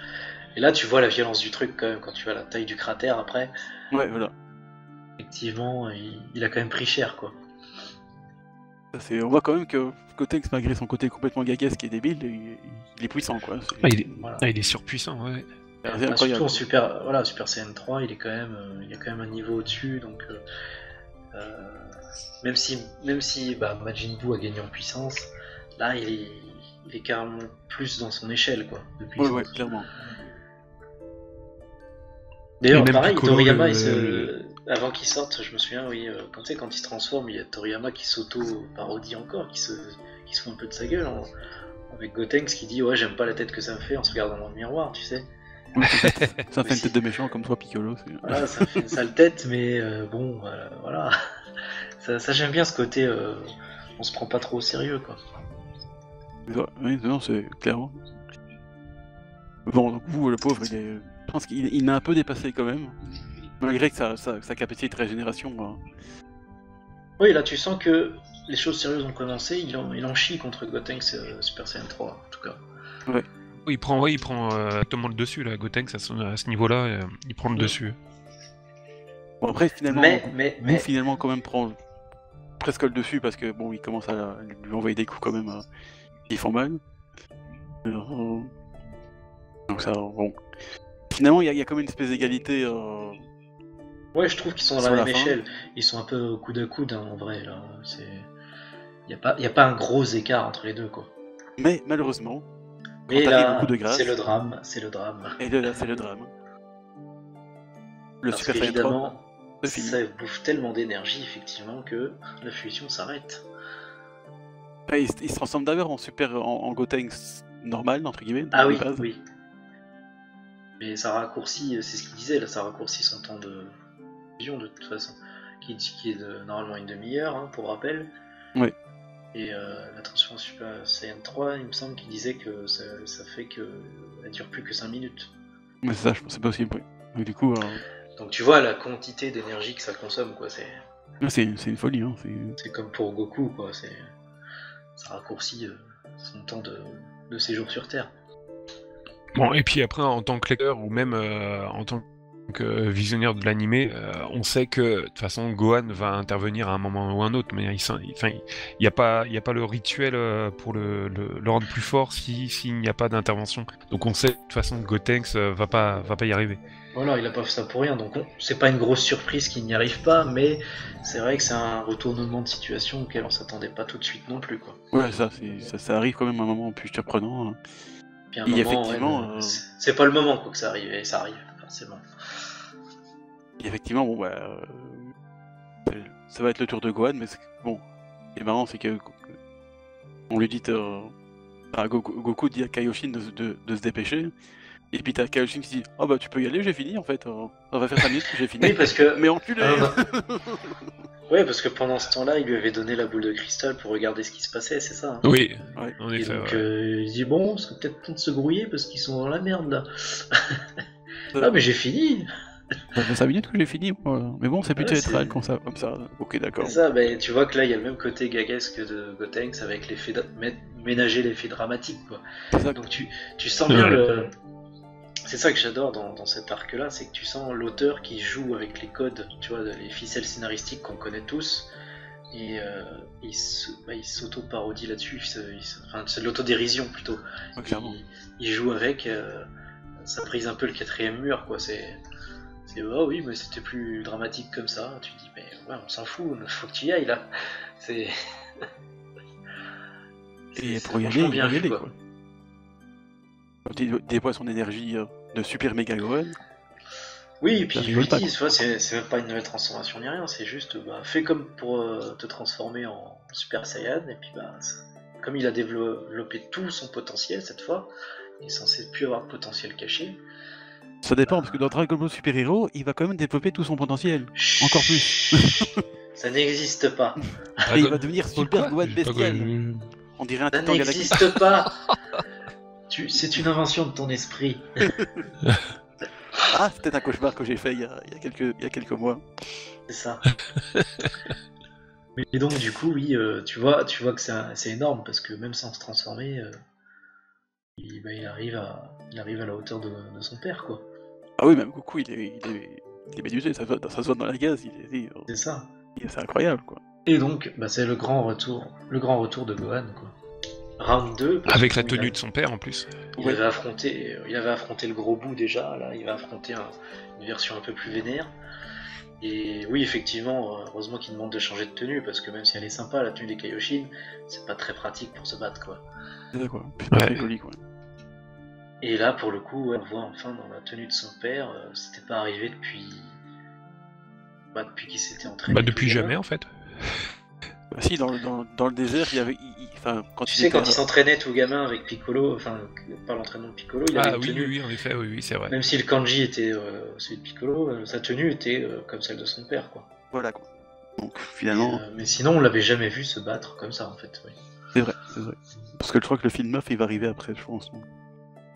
Et là, tu vois la violence du truc, quand même, quand tu vois la taille du cratère, après. Ouais, voilà. Effectivement, il a quand même pris cher, quoi. On voit quand même que Gotenks, malgré son côté complètement gaguesque et débile, il est puissant, quoi. Voilà. Il est surpuissant, ouais. C'est Bah, incroyable. surtout en Super Saiyan 3, il y a quand même un niveau au-dessus, donc même si bah, Majin Buu a gagné en puissance, là il est carrément plus dans son échelle, quoi, de puissance. Ouais, clairement. D'ailleurs, Et même pareil, Piccolo, Toriyama, avant qu'il sorte, je me souviens, oui, quand il se transforme, il y a Toriyama qui s'auto-parodie encore, qui se fout un peu de sa gueule, avec Gotenks qui dit « Ouais, j'aime pas la tête que ça me fait en se regardant dans le miroir, tu sais ?» Ça fait une tête de méchant comme toi, Piccolo. Voilà, ça fait une sale tête, mais bon, voilà. Ça j'aime bien ce côté, on se prend pas trop au sérieux, quoi. Oui, non, c'est clairement. Bon, donc vous, le pauvre, je pense qu'il m'a un peu dépassé quand même. Malgré que sa capacité de régénération. Oui, là tu sens que les choses sérieuses ont commencé, il en chie contre Gotenks Super Saiyan 3, en tout cas. Oui, il prend totalement le dessus, là, Gotenks, à ce niveau-là, il prend le dessus. Bon, après, finalement, Mais finalement, quand même, prend presque le dessus parce que, bon, il commence à lui envoyer des coups quand même qui font mal. Donc ça, bon. Finalement, il y a comme une espèce d'égalité. Ouais, je trouve qu'ils sont à Sur la la même fin. échelle. Ils sont un peu coude à coude, hein, en vrai, là. Y a pas un gros écart entre les deux, quoi. Mais malheureusement, quand Mais t'arrives au coup là, de c'est le grâce, drame, c'est le drame. et là, c'est le drame. Le Parce Super Saiyan 3, qu'évidemment, c'est fini. ça bouffe tellement d'énergie, effectivement, que la fusion s'arrête. Ouais, il se transforme d'abord en Gotenks normal, entre guillemets, Ah de oui, base. oui. Mais ça raccourcit, c'est ce qu'il disait, là, ça raccourcit son temps de fusion, de toute façon. Qui est de, normalement une demi-heure, hein, pour rappel. Ouais. Et la transformation Super Saiyan 3, il me semble qu'il disait que ça fait que elle dure plus que 5 minutes. Mais c'est ça, je pense que c'est possible, oui. Donc du coup, Donc tu vois la quantité d'énergie que ça consomme, quoi. c'est une folie, hein. C'est comme pour Goku, quoi. Ça raccourcit son temps de séjour sur Terre. Bon, et puis après, en tant que lecteur ou même en tant que visionnaire de l'animé, on sait que de toute façon Gohan va intervenir à un moment ou un autre, mais il n'y a pas le rituel pour le rendre plus fort s'il n'y a pas d'intervention. Donc on sait de toute façon que Gotenks va pas y arriver. Voilà, il a pas fait ça pour rien, donc c'est pas une grosse surprise qu'il n'y arrive pas, mais c'est vrai que c'est un retournement de situation auquel on s'attendait pas tout de suite non plus, quoi. Ouais, ça arrive quand même à un moment plus surprenant. Hein. Puis à un Et moment, effectivement, ouais, c'est pas le moment, quoi, que ça arrive, et ça arrive, forcément. bon, ça va être le tour de Gohan, mais bon, ce qui est marrant, c'est que on lui dit, Goku dit à Kaioshin de se dépêcher, et puis t'as Kaioshin qui dit, oh bah tu peux y aller, j'ai fini en fait, ça va faire 5 minutes que j'ai fini. Oui, parce que. Mais enculé. Ouais, parce que pendant ce temps-là, il lui avait donné la boule de cristal pour regarder ce qui se passait, c'est ça, hein. Oui, Ouais. en Et effet. donc Ouais. il dit bon, c'est peut-être temps de se grouiller parce qu'ils sont dans la merde là. Ah mais j'ai fini. Ça fait 5 minutes que j'ai fini, moi. Mais bon, c'est plus Ouais, théâtral c'est- comme ça. Ok, d'accord. C'est ça, ben, tu vois que là il y a le même côté gaguesque de Gotenks avec ménager l'effet dramatique, quoi. C'est ça. Donc tu sens bien Ouais. le. C'est ça que j'adore dans cet arc-là, c'est que tu sens l'auteur qui joue avec les codes, tu vois, les ficelles scénaristiques qu'on connaît tous, et il s'auto-parodie là-dessus, enfin c'est de l'autodérision plutôt. Ouais, clairement. Il joue avec, ça brise un peu le quatrième mur, quoi. Oh oui, mais c'était plus dramatique comme ça. Tu te dis, mais ouais, on s'en fout, faut que tu y ailles là. C'est. Et c'est pour y aller, franchement il bien va y vu, aller, quoi. quoi. Quand il déploie son énergie de super méga Gohan, Oui, et puis Ça ils rigole lui pas, disent, tu vois, c'est même pas une nouvelle transformation ni rien, c'est juste, bah, fais comme pour te transformer en Super Saiyan, et puis bah, comme il a développé tout son potentiel cette fois, il est censé plus avoir de potentiel caché. ça dépend, parce que dans Dragon Ball Super Hero, il va quand même développer tout son potentiel. Chut, Encore plus. Ça n'existe pas. Et il va devenir Super Quoi Gohan J'ai pas bestial. compris. On dirait un Ça titan galactique. n'existe pas. C'est une invention de ton esprit. Ah, c'est peut-être un cauchemar que j'ai fait il y a quelques mois. C'est ça. Et donc du coup, oui, tu vois que c'est énorme parce que même sans se transformer, il arrive à la hauteur de son père, quoi. Ah oui, même Goku, il est médusé, ça se voit dans la gaz, C'est ça. c'est incroyable, quoi. Et donc, bah, c'est le grand retour de Gohan, quoi. Round 2. parce Avec que la comme tenue de son père en plus. il avait affronté le gros bout déjà, là, il va affronter une version un peu plus vénère. Et oui, effectivement, heureusement qu'il demande de changer de tenue, parce que même si elle est sympa, la tenue des Kaioshin, c'est pas très pratique pour se battre, quoi. C'est ça, quoi. C'est pas Ouais. très joli, quoi. Et là, pour le coup, on voit enfin dans la tenue de son père, c'était pas arrivé depuis qu'il s'était entraîné. Bah depuis tout gamin. jamais en fait. Bah, si, dans le désert, il y avait. Enfin, quand Tu il sais, était. quand il s'entraînait tout gamin avec Piccolo, enfin, pas l'entraînement de Piccolo, il avait Ah une oui, tenue. oui, en effet, oui, c'est vrai. Même si le kanji était celui de Piccolo, sa tenue était comme celle de son père, quoi. Voilà, quoi. Donc, finalement, Mais sinon, on l'avait jamais vu se battre comme ça, en fait. Oui. c'est vrai. Parce que je crois que le film 9, il va arriver après, je pense.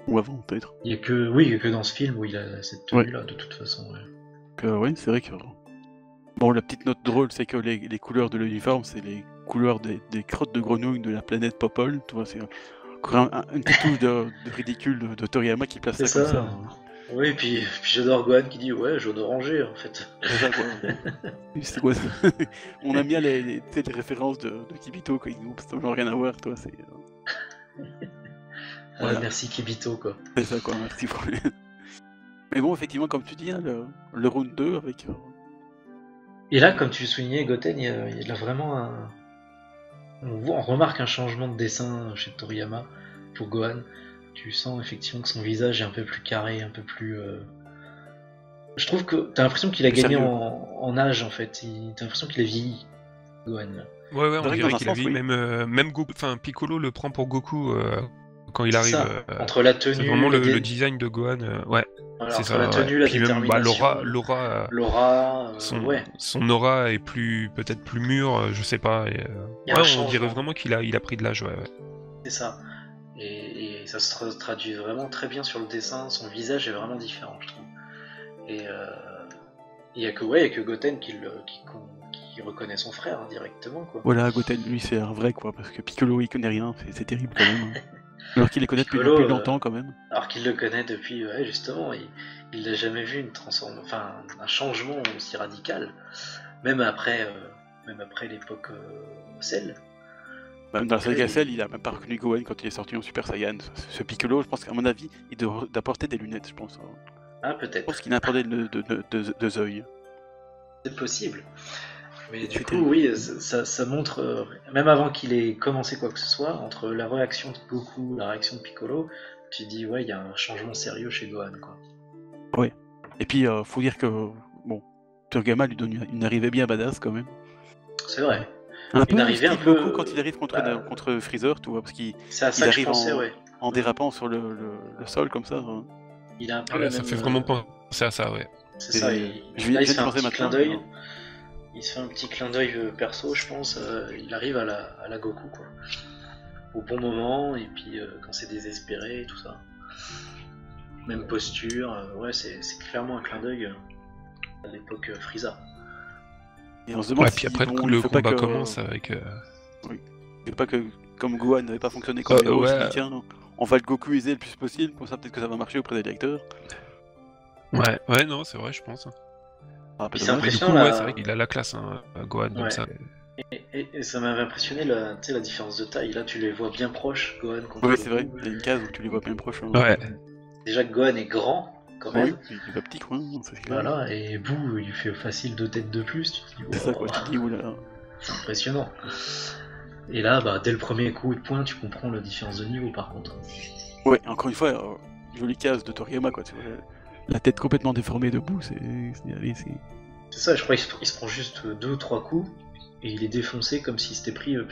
Ou avant, peut-être. Il y a que dans ce film où il a cette tenue-là, de toute façon. Ouais. Donc, oui, c'est vrai que. Bon, la petite note drôle, c'est que les couleurs de l'uniforme, c'est les couleurs des crottes de grenouilles de la planète Popol. Tu vois, c'est encore une petite touche de ridicule de Toriyama qui place C'est ça comme ça. ça. Hein. Oui, et puis j'adore Gohan qui dit ouais, jaune orangé, en fait. C'est ça, quoi. C'est quoi, ça On aime bien les références de Kibito, quoi. Ça n'a rien à voir, toi. C'est Ah, Voilà. merci Kibito, quoi. c'est ça, quoi. Merci pour les... Mais bon, effectivement, comme tu dis, hein, le round 2 avec. Et là, comme tu le soulignais, Goten, il y a vraiment on remarque un changement de dessin chez Toriyama pour Gohan. Tu sens effectivement que son visage est un peu plus carré, un peu plus. Je trouve que t'as l'impression qu'il a Plus gagné sérieux. en âge en fait. T'as l'impression qu'il a vieilli, Gohan. Là. Ouais, on C'est vrai que dirait dans un qu'il a sens, vieilli, oui. même Goku, enfin Piccolo le prend pour Goku quand il C'est arrive. ça. Entre la C'est tenue, vraiment le design de Gohan, ouais, voilà, c'est entre la ça, ouais. tenue, la Puis même bah, détermination, l'aura, ouais. son aura est peut-être plus mûr, je sais pas. Il y a Ouais, un on dirait changement. vraiment il a pris de l'âge, ouais. C'est ça. Et ça se traduit vraiment très bien sur le dessin. Son visage est vraiment différent, je trouve. Et il y a que Goten qui reconnaît son frère hein, directement, quoi. Voilà, Goten, lui, c'est un vrai, quoi, parce que Piccolo, il connaît rien, c'est terrible quand même. Hein. Alors qu'il les connaît depuis Piccolo, plus longtemps, quand même. alors qu'il le connaît depuis, ouais, justement, il n'a jamais vu un changement aussi radical, même après l'époque Cell. Même dans la saga il- Cell, il a même pas reconnu Gohan quand il est sorti en Super Saiyan. Ce Piccolo, je pense qu'à mon avis, il doit porter des lunettes, je pense. Ah, Je pense peut-être, qu'il a un problème de œil. c'est possible. Mais du C'est coup, terrible. oui, ça montre, même avant qu'il ait commencé quoi que ce soit, entre la réaction de Goku, la réaction de Piccolo, tu te dis, ouais, il y a un changement sérieux chez Gohan, quoi. Ouais. Et puis, faut dire que, bon, Toriyama lui donne une arrivée bien badass, quand même. C'est vrai. Un Une peu arrivée un style peu. Goku quand il arrive contre Freezer, tu vois, parce qu'il C'est à ça que je arrive pensais, ouais. en dérapant sur le sol, comme ça. Hein. Il a un peu Ouais, la ça même. fait vraiment penser à ça, ouais. C'est ça, Et là il se d'y fait un penser petit clin maintenant, d'œil. hein. Il se fait un petit clin d'œil perso, je pense. Il arrive à la Goku, quoi. Au bon moment, et puis quand c'est désespéré et tout ça. Même posture, ouais, c'est clairement un clin d'œil à l'époque Frieza. Et on se demande Ouais, puis si, après bon, il le faut pas combat que... commence avec. Oui. Il faut pas que, comme Gohan n'avait pas fonctionné comme héros, il se Ouais, dit tiens, on va le Gokuiser le plus possible, comme ça peut-être que ça va marcher auprès des lecteurs. ouais, non, c'est vrai, je pense. Ah, Puis peu c'est dommage. Mais du impressionnant coup, ouais, là. c'est vrai qu'il a la classe, hein, Gohan, Ouais. donc ça. Et ça m'avait impressionné la différence de taille. Là, tu les vois bien proches, Gohan contre Oui, Goku. c'est vrai, il y a une case où tu les vois bien proches. Hein. Ouais, Déjà que Gohan est grand, quand même. Oui, il va petit quoi, hein, ça c'est clair. Voilà, et Boo, il fait facile 2 têtes de plus. Tu te dis, C'est ça wow, quoi, tu te dis oulala. c'est impressionnant. Et là, bah, dès le premier coup de poing, tu comprends la différence de niveau par contre. Ouais, encore une fois, jolie case de Toriyama quoi, tu vois. La tête complètement déformée debout, C'est ça, je crois qu'il se prend juste 2 ou 3 coups et il est défoncé comme s'il s'était pris au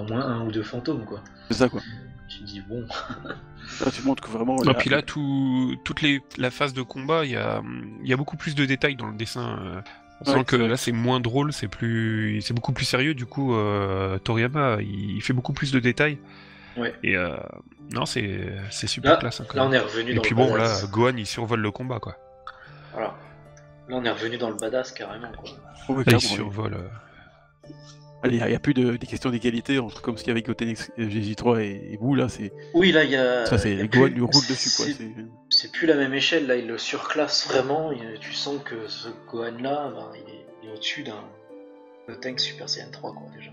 moins 1 ou 2 fantômes quoi. c'est ça quoi. Tu te dis bon. Là tu montres que vraiment. et puis là, la phase de combat, il y a beaucoup plus de détails dans le dessin. On sent Ouais, que c'est vrai. là, c'est moins drôle, c'est beaucoup plus sérieux. Du coup, Toriyama, il fait beaucoup plus de détails. Ouais. Et non, c'est super Là, classe. Hein, quand là on même. est revenu Et dans puis le bon, là, badass. Gohan, il survole le combat, quoi. Voilà. Là on est revenu dans le badass carrément quoi. Oh, ouais, Là, il clairement, oui. survole. Allez, il n'y a plus des questions d'égalité entre comme ce qu'il y avait avec Goten GJ3 et vous là, c'est. Oui là il y a. Ça y c'est. a Gohan plus- lui roule dessus quoi. C'est plus la même échelle, là il le surclasse vraiment, tu sens que ce Gohan là, ben, il est au-dessus d'un Tank Super Saiyan 3 quoi déjà.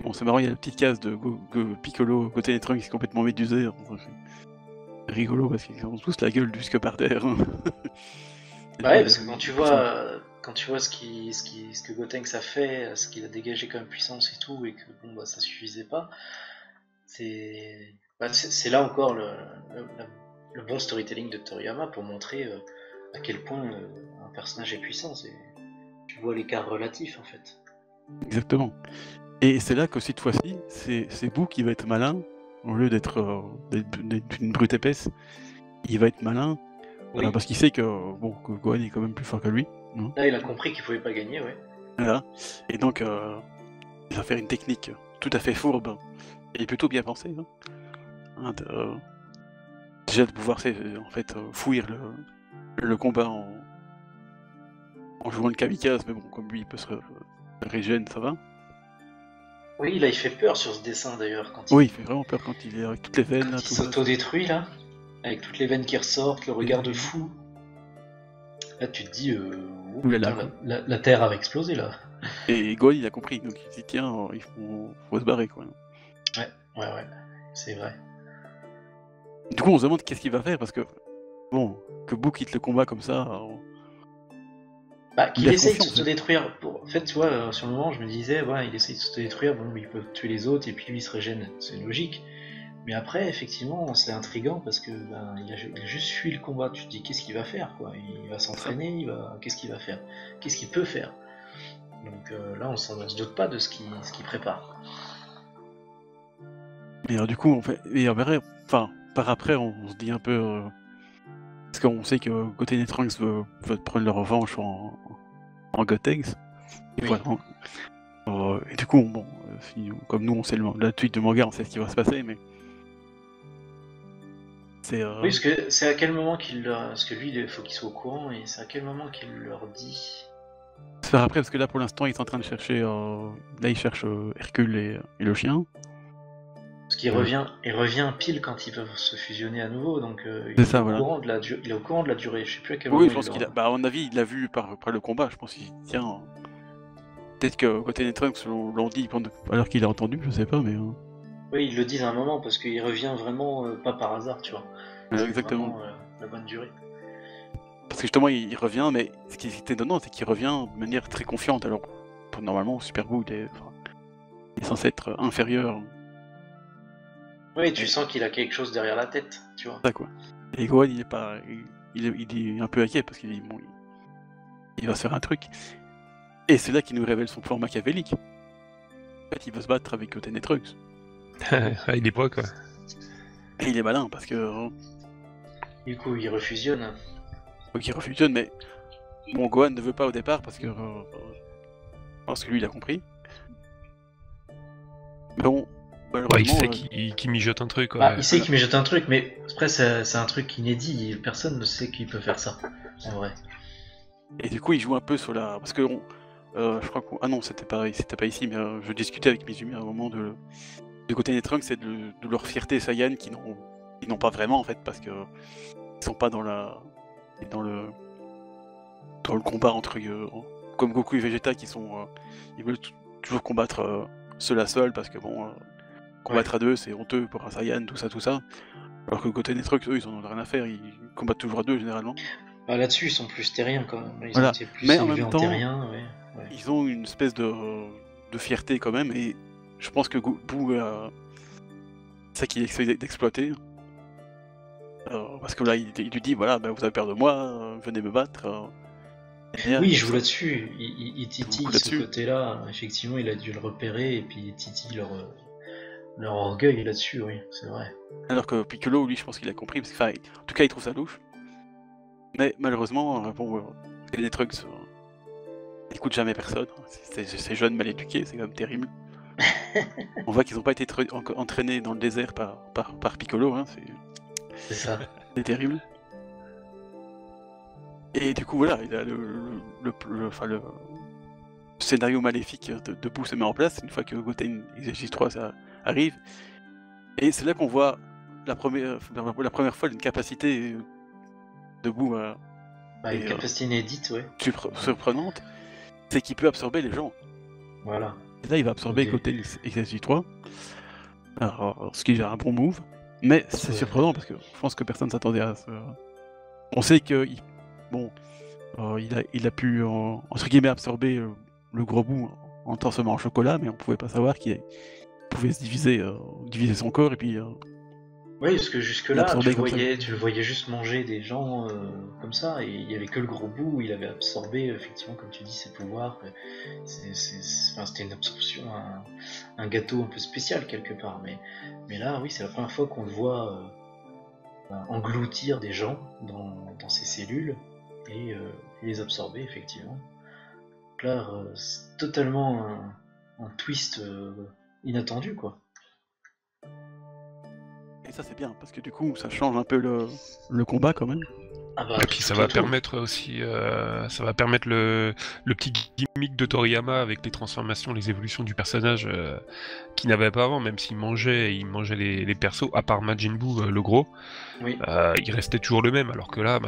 Bon, c'est marrant, il y a la petite case de Piccolo, Goten et Trunks qui est complètement médusé. Hein. C'est rigolo parce qu'ils ont tous la gueule jusque par terre. Bah ouais, parce que quand tu vois ce que Gotenks a fait, ce qu'il a dégagé comme puissance et tout, et que bon bah ça suffisait pas, c'est là encore le bon storytelling de Toriyama pour montrer à quel point un personnage est puissant. Tu vois l'écart relatif en fait. Exactement. Et c'est là que cette fois-ci, c'est Boo qui va être malin, au lieu d'être une brute épaisse, il va être malin, Oui. parce qu'il sait que, bon, que Gohan est quand même plus fort que lui. Hein. Là il a compris qu'il pouvait pas gagner, ouais. Voilà. Et donc, il va faire une technique tout à fait fourbe, et plutôt bien pensée. Hein. Hein, déjà de pouvoir en fait, fouiller le combat en jouant le kamikaze, mais bon, comme lui il peut se régénérer, ça va. Oui, là il fait peur sur ce dessin d'ailleurs quand Oui, il fait vraiment peur quand il est avec toutes les veines, là, il tout ça. s'autodétruit là, avec toutes les veines qui ressortent, le regard de fou. Là tu te dis, oh, Oulala, putain, la Terre avait explosé là. Et Gohan il a compris, donc il dit tiens, il faut se barrer quoi. Ouais, c'est vrai. Du coup on se demande qu'est-ce qu'il va faire parce que bon, que Boo quitte le combat comme ça, Bah, qu'il il a essaye de confiance. s'autodétruire. En fait, tu vois, sur le moment, je me disais, voilà, il essaye de s'autodétruire, bon, il peut tuer les autres et puis lui il se régène, c'est logique. Mais après, effectivement, c'est intriguant parce que il a juste fui le combat. Tu te dis, qu'est-ce qu'il va faire, quoi? Il va s'entraîner, qu'est-ce qu'il va faire? Qu'est-ce qu'il peut faire? Donc là, on se doute pas de ce qu'il prépare. Et du coup, on fait, et enfin, par après, on se dit un peu, parce qu'on sait que côté Trunks veut prendre leur revanche en Gotenks. Et Oui. voilà. Et du coup, bon, comme nous, on sait la suite du manga, on sait ce qui va se passer, mais c'est. Oui, parce que c'est à quel moment parce que lui, il faut qu'il soit au courant, et c'est à quel moment qu'il leur dit. Se faire après, parce que là, pour l'instant, ils sont en train de chercher. Là, ils cherchent Hercule et le chien. Parce qu'il revient pile quand ils peuvent se fusionner à nouveau, donc il C'est est ça, au voilà. courant de il est au courant de la durée. Je sais plus à quel moment. Oui, je pense qu'il a. Bah, à mon avis, il l'a vu par le combat. Je pense qu'il tiens. Peut-être que côté Trunks l'ont dit alors qu'il a entendu, je sais pas, mais. Oui, ils le disent à un moment parce qu'il revient vraiment pas par hasard, tu vois. C'est Exactement. vraiment la bonne durée. Parce que justement, il revient, mais ce qui est étonnant, c'est qu'il revient de manière très confiante. Alors, normalement, Super Boo, il est censé être inférieur. Oui, tu sens qu'il a quelque chose derrière la tête, tu vois. Ça, quoi. Et Gohan, il est pas. Il est un peu inquiet parce qu'il dit, bon, il va se faire un truc. Et c'est là qu'il nous révèle son plan machiavélique. En fait, il veut se battre avec Goten et Trunks. Il est pas quoi. Et il est malin parce que. Du coup, il refusionne. Donc il refusionne, mais. Bon, Gohan ne veut pas au départ parce que. Parce que lui, il a compris. Mais bon, malheureusement. Ouais, il sait qu'il mijote un truc. Ouais. Bah, il sait qu'il jette un truc, mais après, c'est un truc inédit. Personne ne sait qu'il peut faire ça, en vrai. Et du coup, il joue un peu sur la. Parce que. Je crois qu'on. Ah non, c'était pas ici, mais je discutais avec Mizumi à un moment de côté des Trunks, c'est de leur fierté Saiyan qui n'ont pas vraiment en fait, parce que ils sont pas dans le combat entre comme Goku et Vegeta qui sont ils veulent toujours combattre seul à seul parce que bon combattre à deux c'est honteux pour un Saiyan, tout ça. Alors que côté des Trunks, eux, ils en ont rien à faire, ils combattent toujours à deux généralement. Bah, là-dessus, ils sont plus terriens quand même. Ils Voilà. ont été plus Mais en élevés même temps, terriens, ouais. ils ont une espèce de fierté quand même, et je pense que Boo c'est ça qu'il essaie d'exploiter. Parce que là, il lui dit, voilà, bah, vous avez peur de moi, venez me battre. Oui, il joue là-dessus. Il titille Beaucoup ce là-dessus. côté-là. Effectivement, il a dû le repérer et puis il titille leur orgueil là-dessus, oui, c'est vrai. Alors que Piccolo, lui, je pense qu'il a compris, parce que, en tout cas, il trouve ça louche. Mais malheureusement, les Trunks, ils n'écoutent jamais personne. Ces jeunes mal éduqués, c'est quand même terrible. On voit qu'ils n'ont pas été entraînés dans le désert par Piccolo, hein, C'est ça. c'est terrible. Et du coup, voilà, il a le scénario maléfique de Boo se met en place une fois que Goten XG3 ça arrive. Et c'est là qu'on voit la première fois une capacité de Boo Une capacité inédite, ouais. surprenante, c'est qu'il peut absorber les gens. Voilà. Et là, il va absorber Goten XG3. Alors, ce qui est un bon move. Mais c'est surprenant parce que je pense que personne s'attendait à ça. On sait que il a pu entre guillemets absorber le gros bout en transformant en chocolat, mais on pouvait pas savoir qu'il pouvait se diviser son corps et puis. Oui, parce que jusque-là, absorbé tu le voyais juste manger des gens comme ça, et il n'y avait que le gros bout où il avait absorbé, effectivement, comme tu dis, ses pouvoirs. C'était une absorption, un gâteau un peu spécial quelque part. Mais là, oui, c'est la première fois qu'on le voit engloutir des gens dans ses cellules et les absorber, effectivement. Donc là, c'est totalement un twist inattendu, quoi. Et ça c'est bien parce que du coup ça change un peu le combat quand même. Ah bah, Et puis ça va permettre aussi, ça va permettre le petit gimmick de Toriyama avec les transformations, les évolutions du personnage qu'il n'avait pas avant, même s'il mangeait les persos, à part Majin Buu, le gros, oui. Il restait toujours le même, alors que là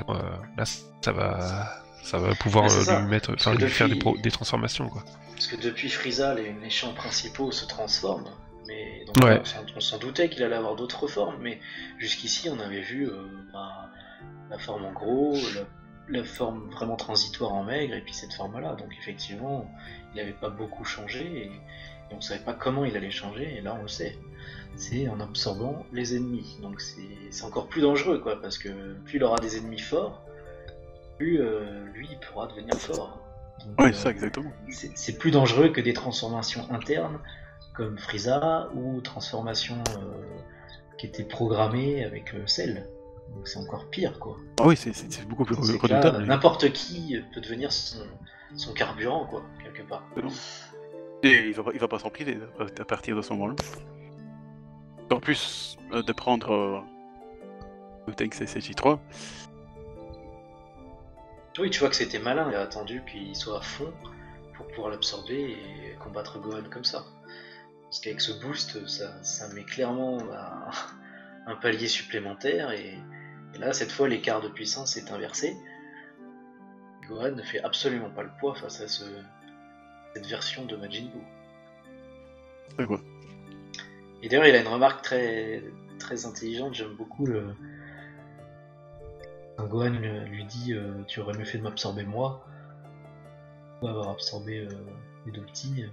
ça va pouvoir lui faire des transformations, quoi. Parce que depuis Frieza, les méchants principaux se transforment. Mais donc on s'en doutait qu'il allait avoir d'autres formes, mais jusqu'ici on avait vu la forme en gros, la forme vraiment transitoire en maigre, et puis cette forme-là. Donc effectivement, il n'avait pas beaucoup changé, et on ne savait pas comment il allait changer, et là on le sait. C'est en absorbant les ennemis. Donc c'est encore plus dangereux, quoi, parce que plus il aura des ennemis forts, plus lui il pourra devenir fort. Donc, Ouais, c'est ça, exactement. c'est plus dangereux que des transformations internes comme Frieza ou transformations qui étaient programmées avec Cell. Donc c'est encore pire, quoi. Ah oui, c'est beaucoup plus C'est que là, redoutable. n'importe qui peut devenir son carburant, quoi, quelque part. Et il va pas s'en priver à partir de ce moment-là. En plus de prendre le Tanks SSJ3, Oui, tu vois que c'était malin, il a attendu qu'il soit à fond pour pouvoir l'absorber et combattre Gohan comme ça. Parce qu'avec ce boost, ça met clairement un palier supplémentaire, et là, cette fois, l'écart de puissance est inversé. Gohan ne fait absolument pas le poids face à cette version de Majin Buu. c'est quoi. Et d'ailleurs, il a une remarque très, très intelligente, j'aime beaucoup quand Gohan lui dit tu aurais mieux fait de m'absorber moi, ou avoir absorbé les deux petits,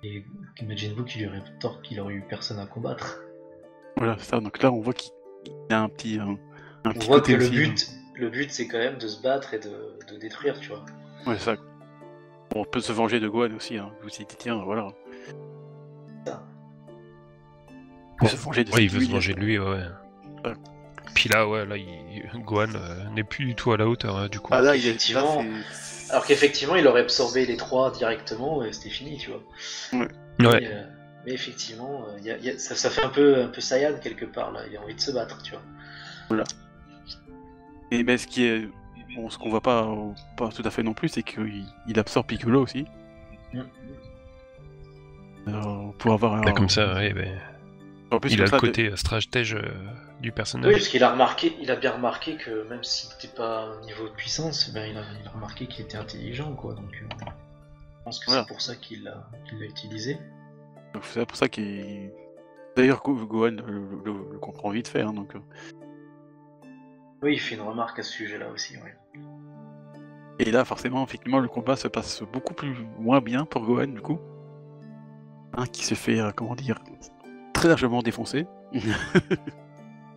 et Majin Buu qui lui rétorque qu'il aurait eu personne à combattre. Voilà, c'est ça. Donc là, on voit qu'il y a un petit On petit voit côté que aussi, le but c'est quand même de se battre et de détruire, tu vois. Ouais, ça. On peut se venger de Gohan aussi, hein. Vous dites, tiens, voilà. Ça. On peut se venger de Ouais, il cette veut se huile. venger de lui, ouais. Ouais. Puis là, Gohan n'est plus du tout à la hauteur, hein, du coup. Ah là, il est Effectivement. là, c'est- Alors qu'effectivement, il aurait absorbé les trois directement, et c'était fini, tu vois. Ouais. Mais effectivement, ça fait un peu Saiyan quelque part, là. Il a envie de se battre, tu vois. Et mais ce qui est, bon, ce qu'on voit pas tout à fait non plus, c'est qu'il absorbe Piccolo aussi. Mm. Pour avoir un. Là, comme ça, ouais, ben, En plus, il comme a ça, le côté stratège du Oui, personnage. parce qu'il a bien remarqué que même s'il n'était pas au niveau de puissance, ben, il a remarqué qu'il était intelligent, quoi. Donc, je pense que Voilà. c'est pour ça qu'il l'a utilisé. donc c'est pour ça qu'il. D'ailleurs, Gohan le comprend vite fait, hein, donc. Oui, il fait une remarque à ce sujet-là aussi, oui. Et là, forcément, effectivement, le combat se passe beaucoup moins bien pour Gohan, du coup. Hein, qui se fait, comment dire, très largement défoncer.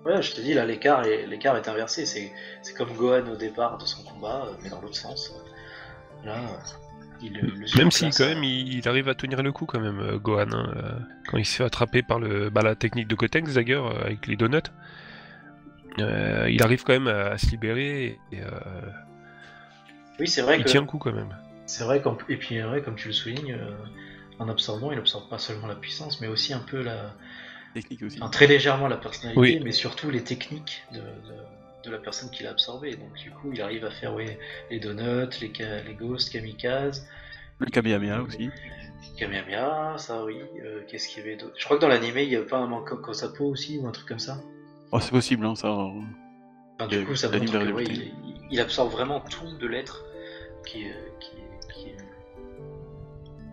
Ouais, je te dis, là, l'écart est inversé. C'est comme Gohan au départ de son combat, mais dans l'autre sens. Là, il le Même si surclasse, quand même il arrive à tenir le coup quand même, Gohan, hein, quand il se fait attraper par la technique de Gotenks d'ailleurs, avec les donuts. Il arrive quand même à se libérer et Oui, c'est vrai il que. tient le coup quand même. C'est vrai, et puis ouais, comme tu le soulignes, en absorbant, il absorbe pas seulement la puissance, mais aussi un peu Technique aussi. très légèrement la personnalité, Oui. mais surtout les techniques de la personne qui l'a absorbé. Donc du coup, il arrive à faire les donuts, les ghosts, kamikazes, Le Kamehameha aussi. Kamehameha, ça oui. Qu'est-ce qu'il y avait d'autre? Je crois que dans l'animé, il y a pas un manque Kosapo aussi, ou un truc comme ça. Oh, c'est possible, hein, ça. Enfin, du coup, ça l'anime montre que l'a ouais, rajouté. il absorbe vraiment tout de l'être qu'il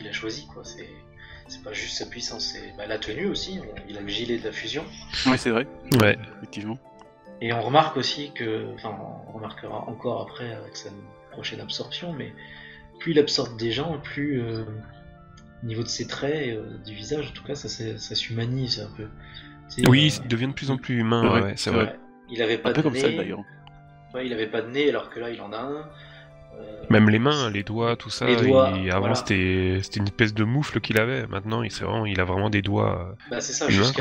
a choisi, quoi. C'est pas juste sa puissance, c'est la tenue aussi. Il a le gilet de la fusion. Ouais, c'est vrai. Ouais. Effectivement. Et on remarque aussi on remarquera encore après avec sa prochaine absorption, mais plus il absorbe des gens, plus au niveau de ses traits, du visage, en tout cas, ça s'humanise un peu. Tu sais, Oui, il devient de plus en plus humain, c'est vrai, ouais, c'est c'est vrai. vrai. il avait pas Un peu de comme ça, nez. d'ailleurs. Ouais, il avait pas de nez, alors que là, il en a un. Même les mains, les doigts, tout ça. Les doigts, Avant, voilà. c'était une espèce de moufle qu'il avait. Maintenant, il a vraiment des doigts. Bah c'est ça, Humain,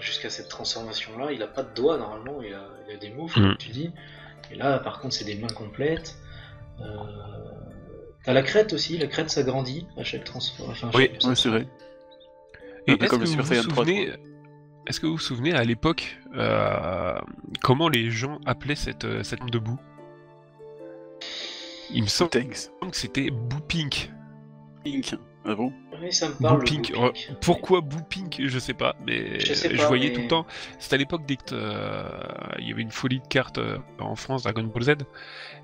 jusqu'à cette transformation-là, il a pas de doigts normalement, il a des moufles, Mm. comme tu dis. Et là, par contre, c'est des mains complètes. T'as la crête aussi, la crête s'agrandit à chaque transformation. Oui, Ouais, c'est vrai. Et Un peu est-ce comme que le vous Super vous Saiyan 3, souvenez, est-ce que vous vous souvenez à l'époque comment les gens appelaient cette arme de boue? Il me semble Tanks. que c'était Boo Pink. Pink. Ah bon? Oui, ça me parle. Boo le Pink. Boo Pink. Pourquoi Boo Pink? Je sais pas, mais Je sais je pas, voyais mais- tout le temps. C'était à l'époque dès que il y avait une folie de cartes en France, Dragon Ball Z,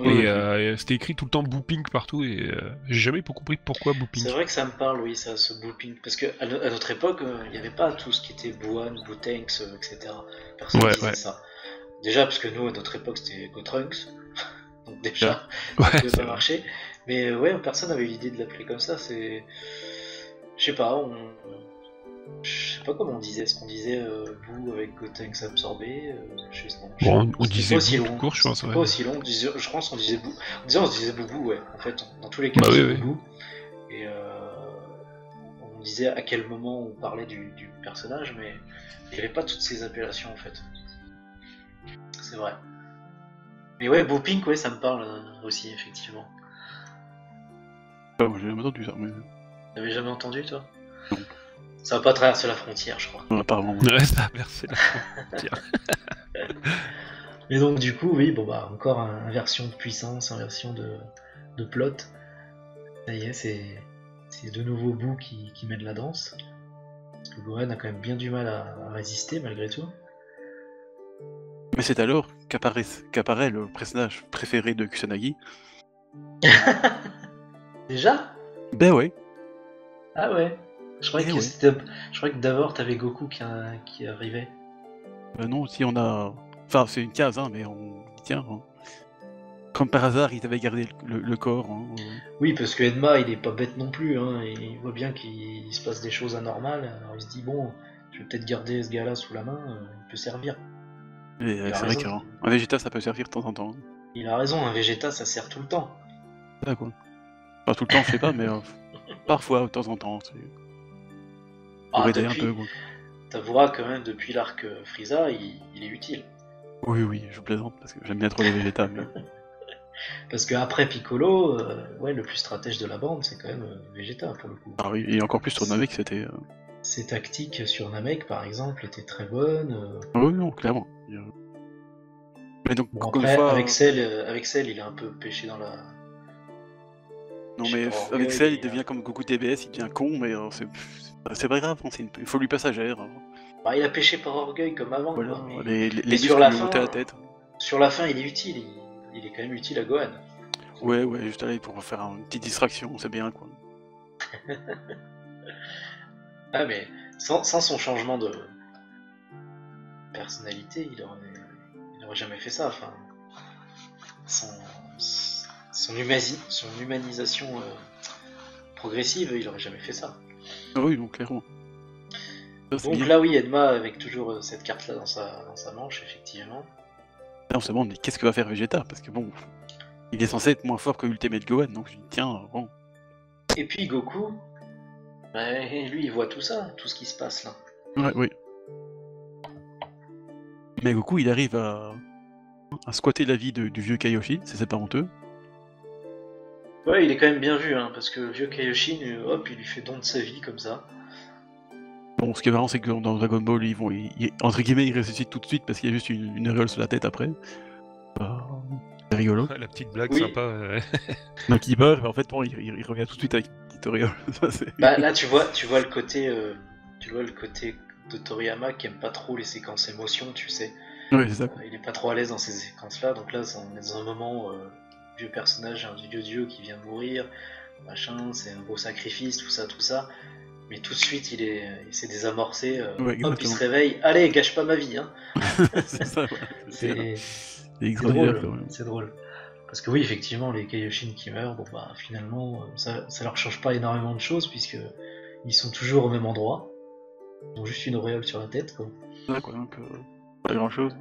Oui, et c'était écrit tout le temps Boo Pink partout, et j'ai jamais compris pourquoi Boo Pink. c'est vrai que ça me parle, oui, ça, ce Boo Pink. Parce qu'à notre époque, il n'y avait pas tout ce qui était Boohan, Bootanks, etc. Personne Ouais, disait ouais. ça. Déjà, parce que nous, à notre époque, c'était Gotrunks. Donc déjà, ça Ouais, pouvait c'est pas vrai. marcher. Mais ouais, personne n'avait eu l'idée de l'appeler comme ça. C'est. Je sais pas, je sais pas comment on disait. Est-ce qu'on disait Boo avec Gotenks absorbé non, Bon, on c'était pas disait aussi bout tout long. court, je pense, C'était ouais. pas aussi long. Je pense qu'on disait Boo. On se disait Boubou, ouais. En fait, dans tous les cas, Bah on oui, disait oui. Boubou. Et on disait à quel moment on parlait du personnage, mais il n'y avait pas toutes ces appellations en fait. C'est vrai. Mais ouais, Boo Pink, ouais, ça me parle aussi, effectivement. Moi, j'ai jamais entendu ça, mais T'avais jamais entendu, toi? Non. Ça va pas traverser la frontière, je crois. apparemment. Ouais. Ouais, ça, merci. Mais donc, du coup, oui, bon, bah, encore inversion de puissance, inversion de plot. Ça y est, c'est de nouveau Boo qui mène la danse. Parce que Gohan a quand même bien du mal à résister, malgré tout. Mais c'est alors qu'apparaît le personnage préféré de Kusanagi. Déjà? Ben ouais. Ah ouais. Je croyais Eh que ouais. je croyais que d'abord t'avais Goku qui arrivait. Non, si on a... Enfin, c'est une case, hein, mais on y tient. Hein. Comme par hasard, ils avaient gardé le corps. Hein. Oui, parce que Edma, il est pas bête non plus. Hein. Il voit bien qu'il se passe des choses anormales. Alors il se dit, bon, je vais peut-être garder ce gars-là sous la main, il peut servir. Et Il a c'est vrai raison. qu'un Vegeta, ça peut servir de temps en temps. Il a raison, un Vegeta, ça sert tout le temps. Ça, quoi. Enfin, tout le temps, je sais pas, mais parfois, de temps en temps. Pour Ah, aider un peu, quoi. t'avoueras quand même, depuis l'arc Frieza, il est utile. Oui, oui, je plaisante, parce que j'aime bien trop les Vegeta, mais... Parce qu'après Piccolo, ouais, le plus stratège de la bande, c'est quand même Vegeta, pour le coup. Ah oui, et encore plus sur Namek, c'était... Ses tactiques sur Namek, par exemple, étaient très bonnes. Ah oui, non, clairement. Mais donc, Bon, encore une après, fois... avec Cell, il a un peu pêché dans la... Non, je sais mais pas, orgueil, avec Cell, il et, devient comme Goku TBS, il devient con, mais c'est pas grave, hein, une folie passagère. Hein. bah, il a pêché par orgueil comme avant, Voilà, quoi. Mais, les mais sur muscles la lui fin, montaient à la tête. sur la fin, il est utile. Il est quand même utile à Gohan. Ouais, ouais, juste aller pour faire une petite distraction, c'est bien, quoi. Ah, mais sans son changement de personnalité, il aurait jamais fait ça. Enfin, son humanisation progressive, il aurait jamais fait ça. Ah oui, donc clairement. Ça, c'est Donc bien. là, oui, Edma avec toujours cette carte-là dans sa manche, effectivement. Là, on se demande, mais qu'est-ce que va faire Vegeta? Parce que bon, il est censé être moins fort que Ultimate Gohan, donc je dis, tiens, bon. Et puis Goku, bah, lui, il voit tout ça, tout ce qui se passe là. Ouais, oui. Mais Goku, il arrive à squatter la vie du vieux Kaioshin, c'est pas honteux. Ouais, il est quand même bien vu, hein, parce que le vieux Kaioshin, hop, il lui fait don de sa vie comme ça. Bon, ce qui est marrant, c'est que dans Dragon Ball, entre guillemets, il ressuscite tout de suite parce qu'il y a juste une auréole sur la tête après. C'est rigolo. La petite blague Oui. sympa. Donc il meurt, mais en fait, bon, il revient tout de suite avec une petite auréole. Ça, Bah là, tu vois le côté de Toriyama qui aime pas trop les séquences émotions, tu sais. Ouais, c'est ça. Il est pas trop à l'aise dans ces séquences-là, donc là, on est dans un moment vieux personnage, un vieux dieu qui vient mourir, machin, c'est un beau sacrifice, tout ça. Mais tout de suite, il s'est désamorcé. Ouais, Hop, il exactement. se réveille. Allez, gâche pas ma vie, hein. C'est ça, voilà. C'est extraordinaire drôle, quand même. c'est drôle. Parce que oui, effectivement, les Kaioshin qui meurent, bon bah finalement, ça leur change pas énormément de choses puisque ils sont toujours au même endroit. Ils ont juste une auréole sur la tête, quoi. Ouais, quoi, donc, pas grand chose.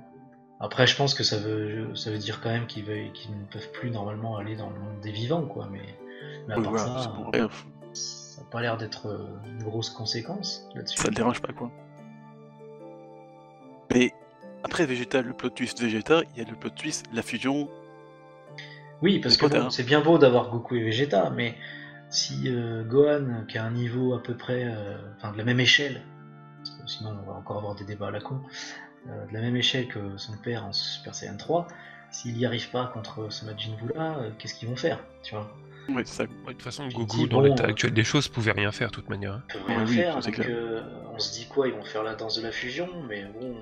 Après, je pense que ça veut dire quand même qu'ils ne peuvent plus normalement aller dans le monde des vivants, quoi. Mais à Oui, part voilà, ça, bon, bref, ça n'a pas l'air d'être une grosse conséquence là-dessus. ça le dérange pas, quoi. Mais après Vegeta, le plot twist Vegeta, il y a le plot twist, la fusion. Oui, parce C'est que pas bon, tard. c'est bien beau d'avoir Goku et Vegeta, mais si Gohan, qui a un niveau à peu près, enfin de la même échelle, parce que sinon on va encore avoir des débats à la con, de la même échelle que son père en Super Saiyan 3, s'il n'y arrive pas contre ce Majin Buu là, qu'est-ce qu'ils vont faire, tu vois? Ouais, c'est ça. De toute façon, Tu Goku, dis, dans bon, l'état actuel des choses, pouvait rien faire de toute manière. hein. Ils peuvent rien Oui, faire, ça, c'est donc clair. on se dit quoi? Ils vont faire la danse de la fusion, mais bon,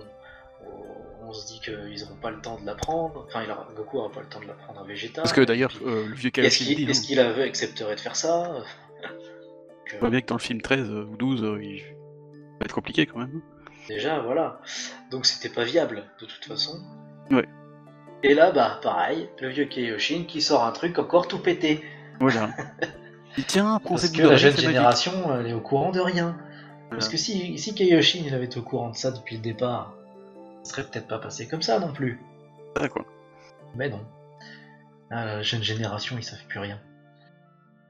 on se dit qu'ils n'auront pas le temps de l'apprendre. Enfin, Goku n'aura pas le temps de l'apprendre à Vegeta. Parce que et d'ailleurs, puis, le vieux est-ce Kaioshin dit, qu'il accepterait de faire ça? on voit bien que dans le film 13 ou 12, il va être compliqué quand même. Déjà, voilà. Donc c'était pas viable, de toute façon. Ouais. Et là, bah pareil, le vieux Kaioshin qui sort un truc encore tout pété. Voilà. Et tiens, prends Parce cette que boule la d'oreille, jeune c'est magique. génération, elle est au courant de rien. Voilà. Parce que si Kaioshin il avait été au courant de ça depuis le départ, ça serait peut-être pas passé comme ça non plus. Ça, quoi. Mais non. Ah, la jeune génération, ils savent plus rien.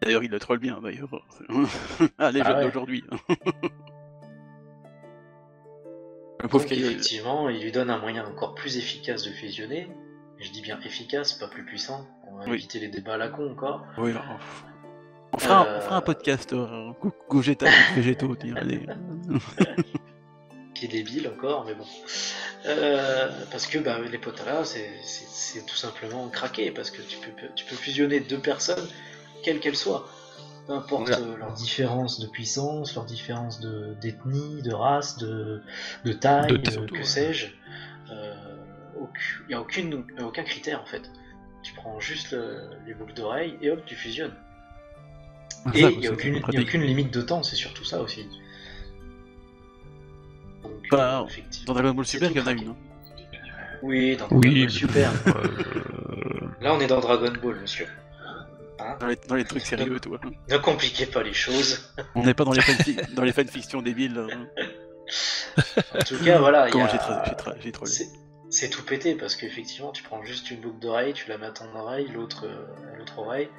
D'ailleurs, il le troll bien, d'ailleurs. Ah, les Ah jeunes ouais. d'aujourd'hui. Le Donc pauvre Kaio. effectivement, il lui donne un moyen encore plus efficace de fusionner. Et je dis bien efficace, pas plus puissant. On va Oui. éviter les débats à la con encore. Oui, alors, on fera un podcast Gogeta contre Végétaux, tiens, allez. Qui est débile encore, mais bon. Parce que bah, les Potala, c'est tout simplement craqué. Parce que tu peux fusionner deux personnes, quelles qu'elles soient. Peu importe Voilà. leur différence de puissance, leur différence d'ethnie, de race, de taille, De taille surtout, que ouais. sais-je. Il n'y a aucun critère en fait. Tu prends juste les boucles d'oreilles et hop, tu fusionnes. Et il n'y a aucune limite de temps, c'est surtout ça aussi. Donc, Bah, effectivement, dans Dragon Ball c'est Super, tout il y en a craqué. une. Hein. Oui, dans Dragon Oui, Ball Super. euh, Là, on est dans Dragon Ball, monsieur. Hein, Dans les trucs sérieux, toi. ne compliquez pas les choses. On n'est pas dans les fanfictions débiles. En tout cas, voilà. Comment il y a- j'ai trollé. C'est tout pété parce qu'effectivement, tu prends juste une boucle d'oreille, tu la mets à ton oreille, l'autre à l'autre oreille,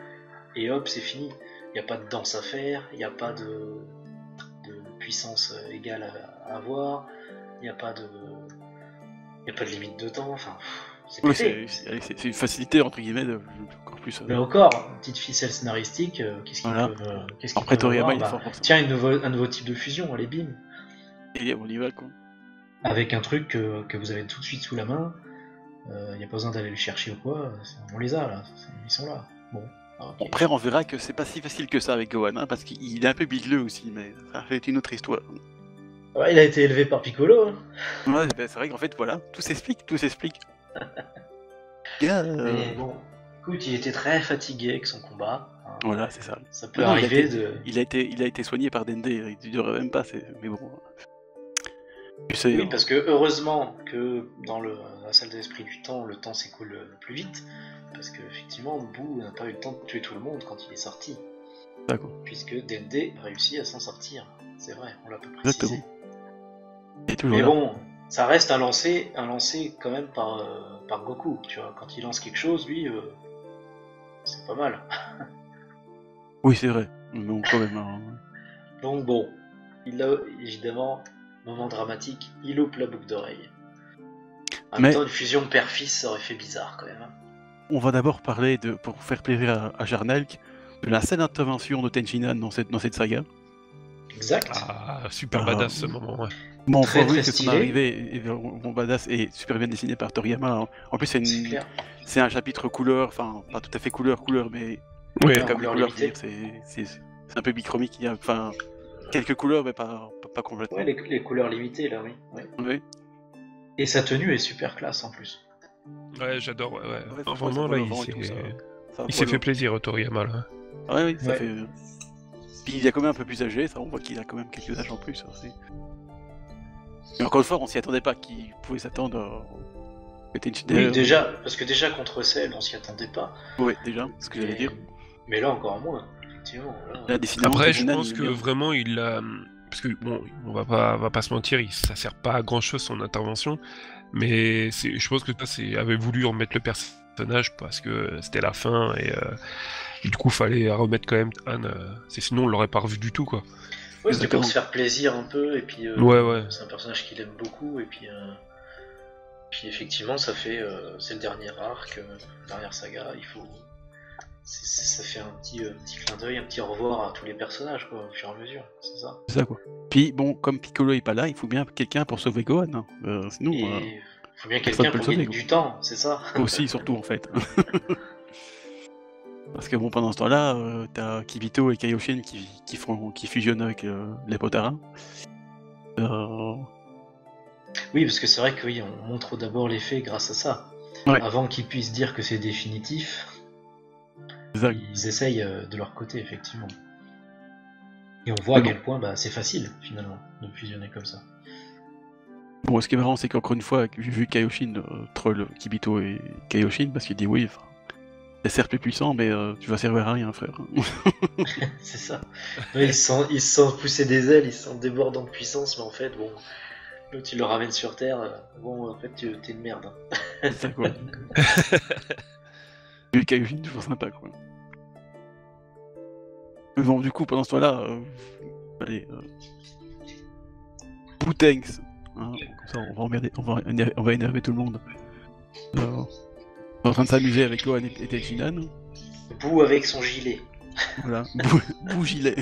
et hop, c'est fini. Il n'y a pas de danse à faire, il n'y a pas de puissance égale à avoir, il n'y a pas de limite de temps. Enfin, c'est Oui, pété. c'est une facilité, entre guillemets, encore plus. Mais encore, une petite ficelle scénaristique, qu'est-ce qu'ils Voilà. peuvent Après, Toriyama, il est avoir fort pour ça. Tiens, un nouveau type de fusion, allez bim. Et on y va, quoi. Avec un truc que vous avez tout de suite sous la main, il n'y a pas besoin d'aller le chercher ou quoi, on les a là, ils sont là. Bon, ok. Après, on verra que c'est pas si facile que ça avec Gohan, hein, parce qu'il est un peu bigleux aussi, mais ça fait une autre histoire. Ouais, il a été élevé par Piccolo. Hein. Ouais, ben, c'est vrai qu'en fait, voilà, tout s'explique. Gars, Mais bon, écoute, il était très fatigué avec son combat. Hein. Voilà, c'est ça. Ça peut Non, arriver il a été soigné par Dende, il devrait même pas, mais bon. Tu sais, Oui, parce que heureusement que dans la salle de l'esprit du temps, le temps s'écoule plus vite. Parce que effectivement, Boo n'a pas eu le temps de tuer tout le monde quand il est sorti. d'accord. Puisque Dende a réussi à s'en sortir. C'est vrai, on l'a pas précisé. Exactement. Il est toujours Mais là. bon, ça reste un lancer quand même par Goku. Tu vois, quand il lance quelque chose, lui, c'est pas mal. Oui, c'est vrai. Mais bon, quand même. Hein. Donc bon, il a évidemment, moment dramatique, il loupe la boucle d'oreille. En même temps, une fusion père-fils, ça aurait fait bizarre quand même. Hein. On va d'abord parler, pour faire plaisir à Jarnalk, de la scène d'intervention de Tenchinan dans cette saga. Exact. Ah, super badass ce moment, ouais. Bon, Très, faut avouer très que son stylé. arrivée est vraiment badass et super bien dessiné par Toriyama. Hein. En plus, C'est clair. c'est un chapitre couleur, enfin, pas tout à fait couleur, mais Oui, Ouais, en comme couleur les couleurs, limitée. je veux dire, c'est un peu bichromique. Il y a, enfin, quelques couleurs, mais pas complètement. Ouais, les couleurs limitées là, oui. Ouais. Oui. Et sa tenue est super classe en plus. ouais, j'adore, ouais. Ouais, Non, franchement, vraiment, là, ça vole et tout, ça il s'est vole. fait plaisir, Toriyama, là. Ouais, oui, ça Ouais. fait. Puis il est quand même un peu plus âgé, ça, on voit qu'il a quand même quelques âges en plus. Aussi. Et encore une fois, on s'y attendait pas, qu'il pouvait s'attendre. Oui, déjà, parce que déjà contre Cell, on s'y attendait pas. Ouais, déjà, ce que j'allais dire. Mais là encore moins, effectivement. Là, décidément, Après, je Tenchinan, pense il est que bien. vraiment, il a... Parce que, bon, on va pas se mentir, ça sert pas à grand-chose son intervention, mais je pense que ça, avait voulu remettre le personnage parce que c'était la fin, et du coup, fallait remettre quand même Anne, sinon on l'aurait pas revu du tout, quoi. Ouais, c'était pour Exactement. se faire plaisir un peu, et puis Ouais. c'est un personnage qu'il aime beaucoup, et puis effectivement, ça fait c'est le dernier arc, dernière saga, il faut ça fait un petit clin d'œil, un petit au revoir à tous les personnages, quoi, au fur et à mesure, c'est ça. C'est ça, quoi. Puis, bon, comme Piccolo est pas là, il faut bien quelqu'un pour sauver Gohan. Hein. Sinon, Et il faut bien personne quelqu'un peut le pour gagner sauver, du temps, c'est ça. aussi, surtout, en fait. Parce que, bon, pendant ce temps-là, t'as Kibito et Kaioshin qui fusionnent avec les Potara. Oui, parce que c'est vrai que oui, on montre d'abord les faits grâce à ça. Ouais. Avant qu'ils puissent dire que c'est définitif, Exact. ils essayent de leur côté, effectivement. Et on voit à quel point c'est facile, finalement, de fusionner comme ça. Bon, ce qui est marrant, c'est qu'encore une fois, j'ai vu Kaioshin troll Kibito et Kaioshin parce qu'il dit oui, enfin, t'es certes plus puissant, mais tu vas servir à rien, frère. C'est ça. Ouais, ils se sentent pousser des ailes, ils se sentent débordants de puissance, mais en fait, bon, l'autre il le ramène sur Terre, bon, en fait, t'es une merde. C'est ça, quoi. Et Kaioshin, toujours sympa, quoi. Mais bon, du coup, pendant ce temps-là, allez, Boutanks, hein, comme ça, on va énerver tout le monde. On est en train de s'amuser avec Gohan et Tenshinhan. Bou avec son gilet. Voilà, Bougilet.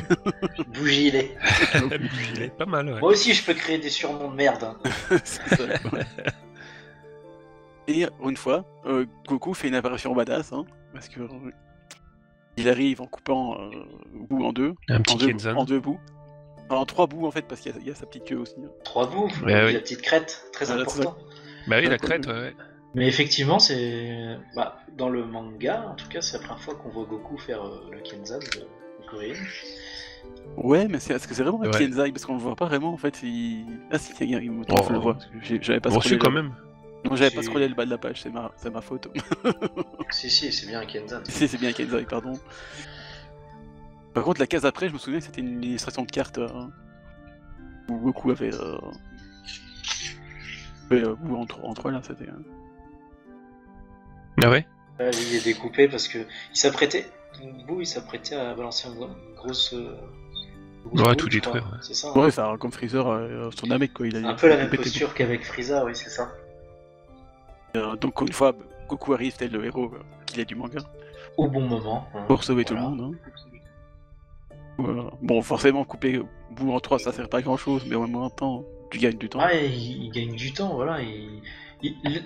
Bougilet. Bougilet, pas mal, ouais. Moi aussi, je peux créer des surnoms de merde. Hein. C'est ça, quoi. Et une fois, Goku fait une apparition badass, hein, parce que il arrive en coupant Boo en deux, Un petit Kenzan. en deux bouts. Enfin, en 3 bouts en fait, parce qu'il y a sa petite queue aussi. Hein. 3 bouts, Ouais, oui. la petite crête, très Voilà, important. Bah oui, la crête, ouais. Mais effectivement, c'est. Bah, dans le manga, en tout cas, c'est la première fois qu'on voit Goku faire le Kenzan de Coréen. Ouais, mais est-ce que c'est vraiment un Ouais. Kenzai? Parce qu'on le voit pas vraiment en fait. Ah si, il me trompe, je le vois. Parce que j'avais pas Reçu scrollé quand le... même. Non, j'avais pas C'est- scrollé le bas de la page, c'est ma faute. Si, c'est bien un Kenzan. Si, c'est bien un Kenzai, pardon. Par contre, la case après, je me souviens que c'était une illustration de carte où Goku avait. Boo en 3 là, c'était. Ah ouais. Il est découpé parce que il s'apprêtait. Bou, il s'apprêtait à balancer une grosse. Ouais, boule, tout je détruire, crois. ouais. C'est ça. Ouais, ça, comme Freezer sur Namek quoi. Il a Un peu la même pété. posture qu'avec Frieza, oui, c'est ça. Donc, une fois, Goku arrive tel le héros qu'il est du manga Au bon moment. Hein. pour sauver tout le Voilà. monde. Hein. Voilà. Bon, forcément, couper Boo en 3 ça sert pas à grand chose, mais en même temps, tu gagnes du temps. Ouais, il gagne du temps, voilà.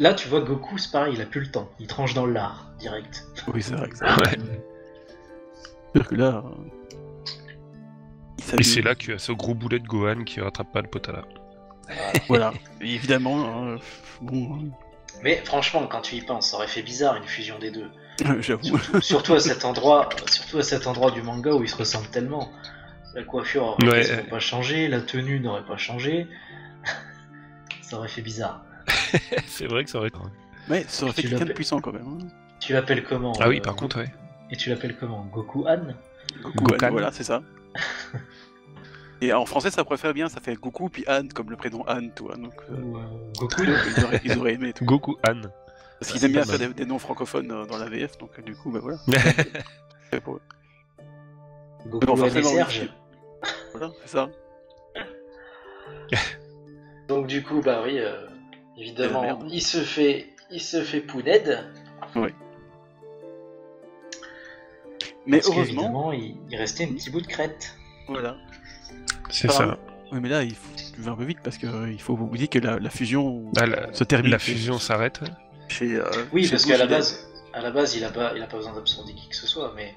Là, tu vois, Goku, c'est pareil, il a plus le temps. Il tranche dans l'art, direct. Oui, c'est vrai que ça. Ouais. C'est-à-dire que là. Il Et s'amuse. c'est là qu'il y a ce gros boulet de Gohan qui rattrape pas le potala. Voilà. Et évidemment, bon, Mais franchement, quand tu y penses, ça aurait fait bizarre une fusion des deux. j'avoue. Surtout à cet endroit du manga où ils se ressemblent tellement. La coiffure aurait Ouais. quasiment pas changé, la tenue n'aurait pas changé. Ça aurait fait bizarre. C'est vrai que ça aurait été. Mais ça aurait fait Tu quelqu'un de l'appelles- puissant quand même. Hein. Tu l'appelles comment Ah oui, par contre, ouais. Et tu l'appelles comment Goku Han Gokan. Voilà, c'est ça. Et en français, ça préfère bien, ça fait Goku puis Anne, comme le prénom Anne, toi. Donc, Ou Goku ils auraient aimé. Tout. Goku Han. Parce qu'ils c'est aiment bien pas faire mal. des noms francophones dans la VF, donc du coup, bah voilà. C'est pour eux. Goku Non, Han et forcément, Serge. oui. Voilà, c'est ça. Donc du coup, bah oui, évidemment, Merde. il se fait Pouned. Mais Parce heureusement, qu'évidemment, il restait un petit bout de crête. voilà. C'est Pardon. ça. Oui, mais là, tu vas un peu vite parce qu'il faut oublier que la fusion Bah, la, se termine. la fusion s'arrête. Chez, Oui, chez parce qu'à la Bougilet. base, il a pas besoin d'absorber qui que ce soit, mais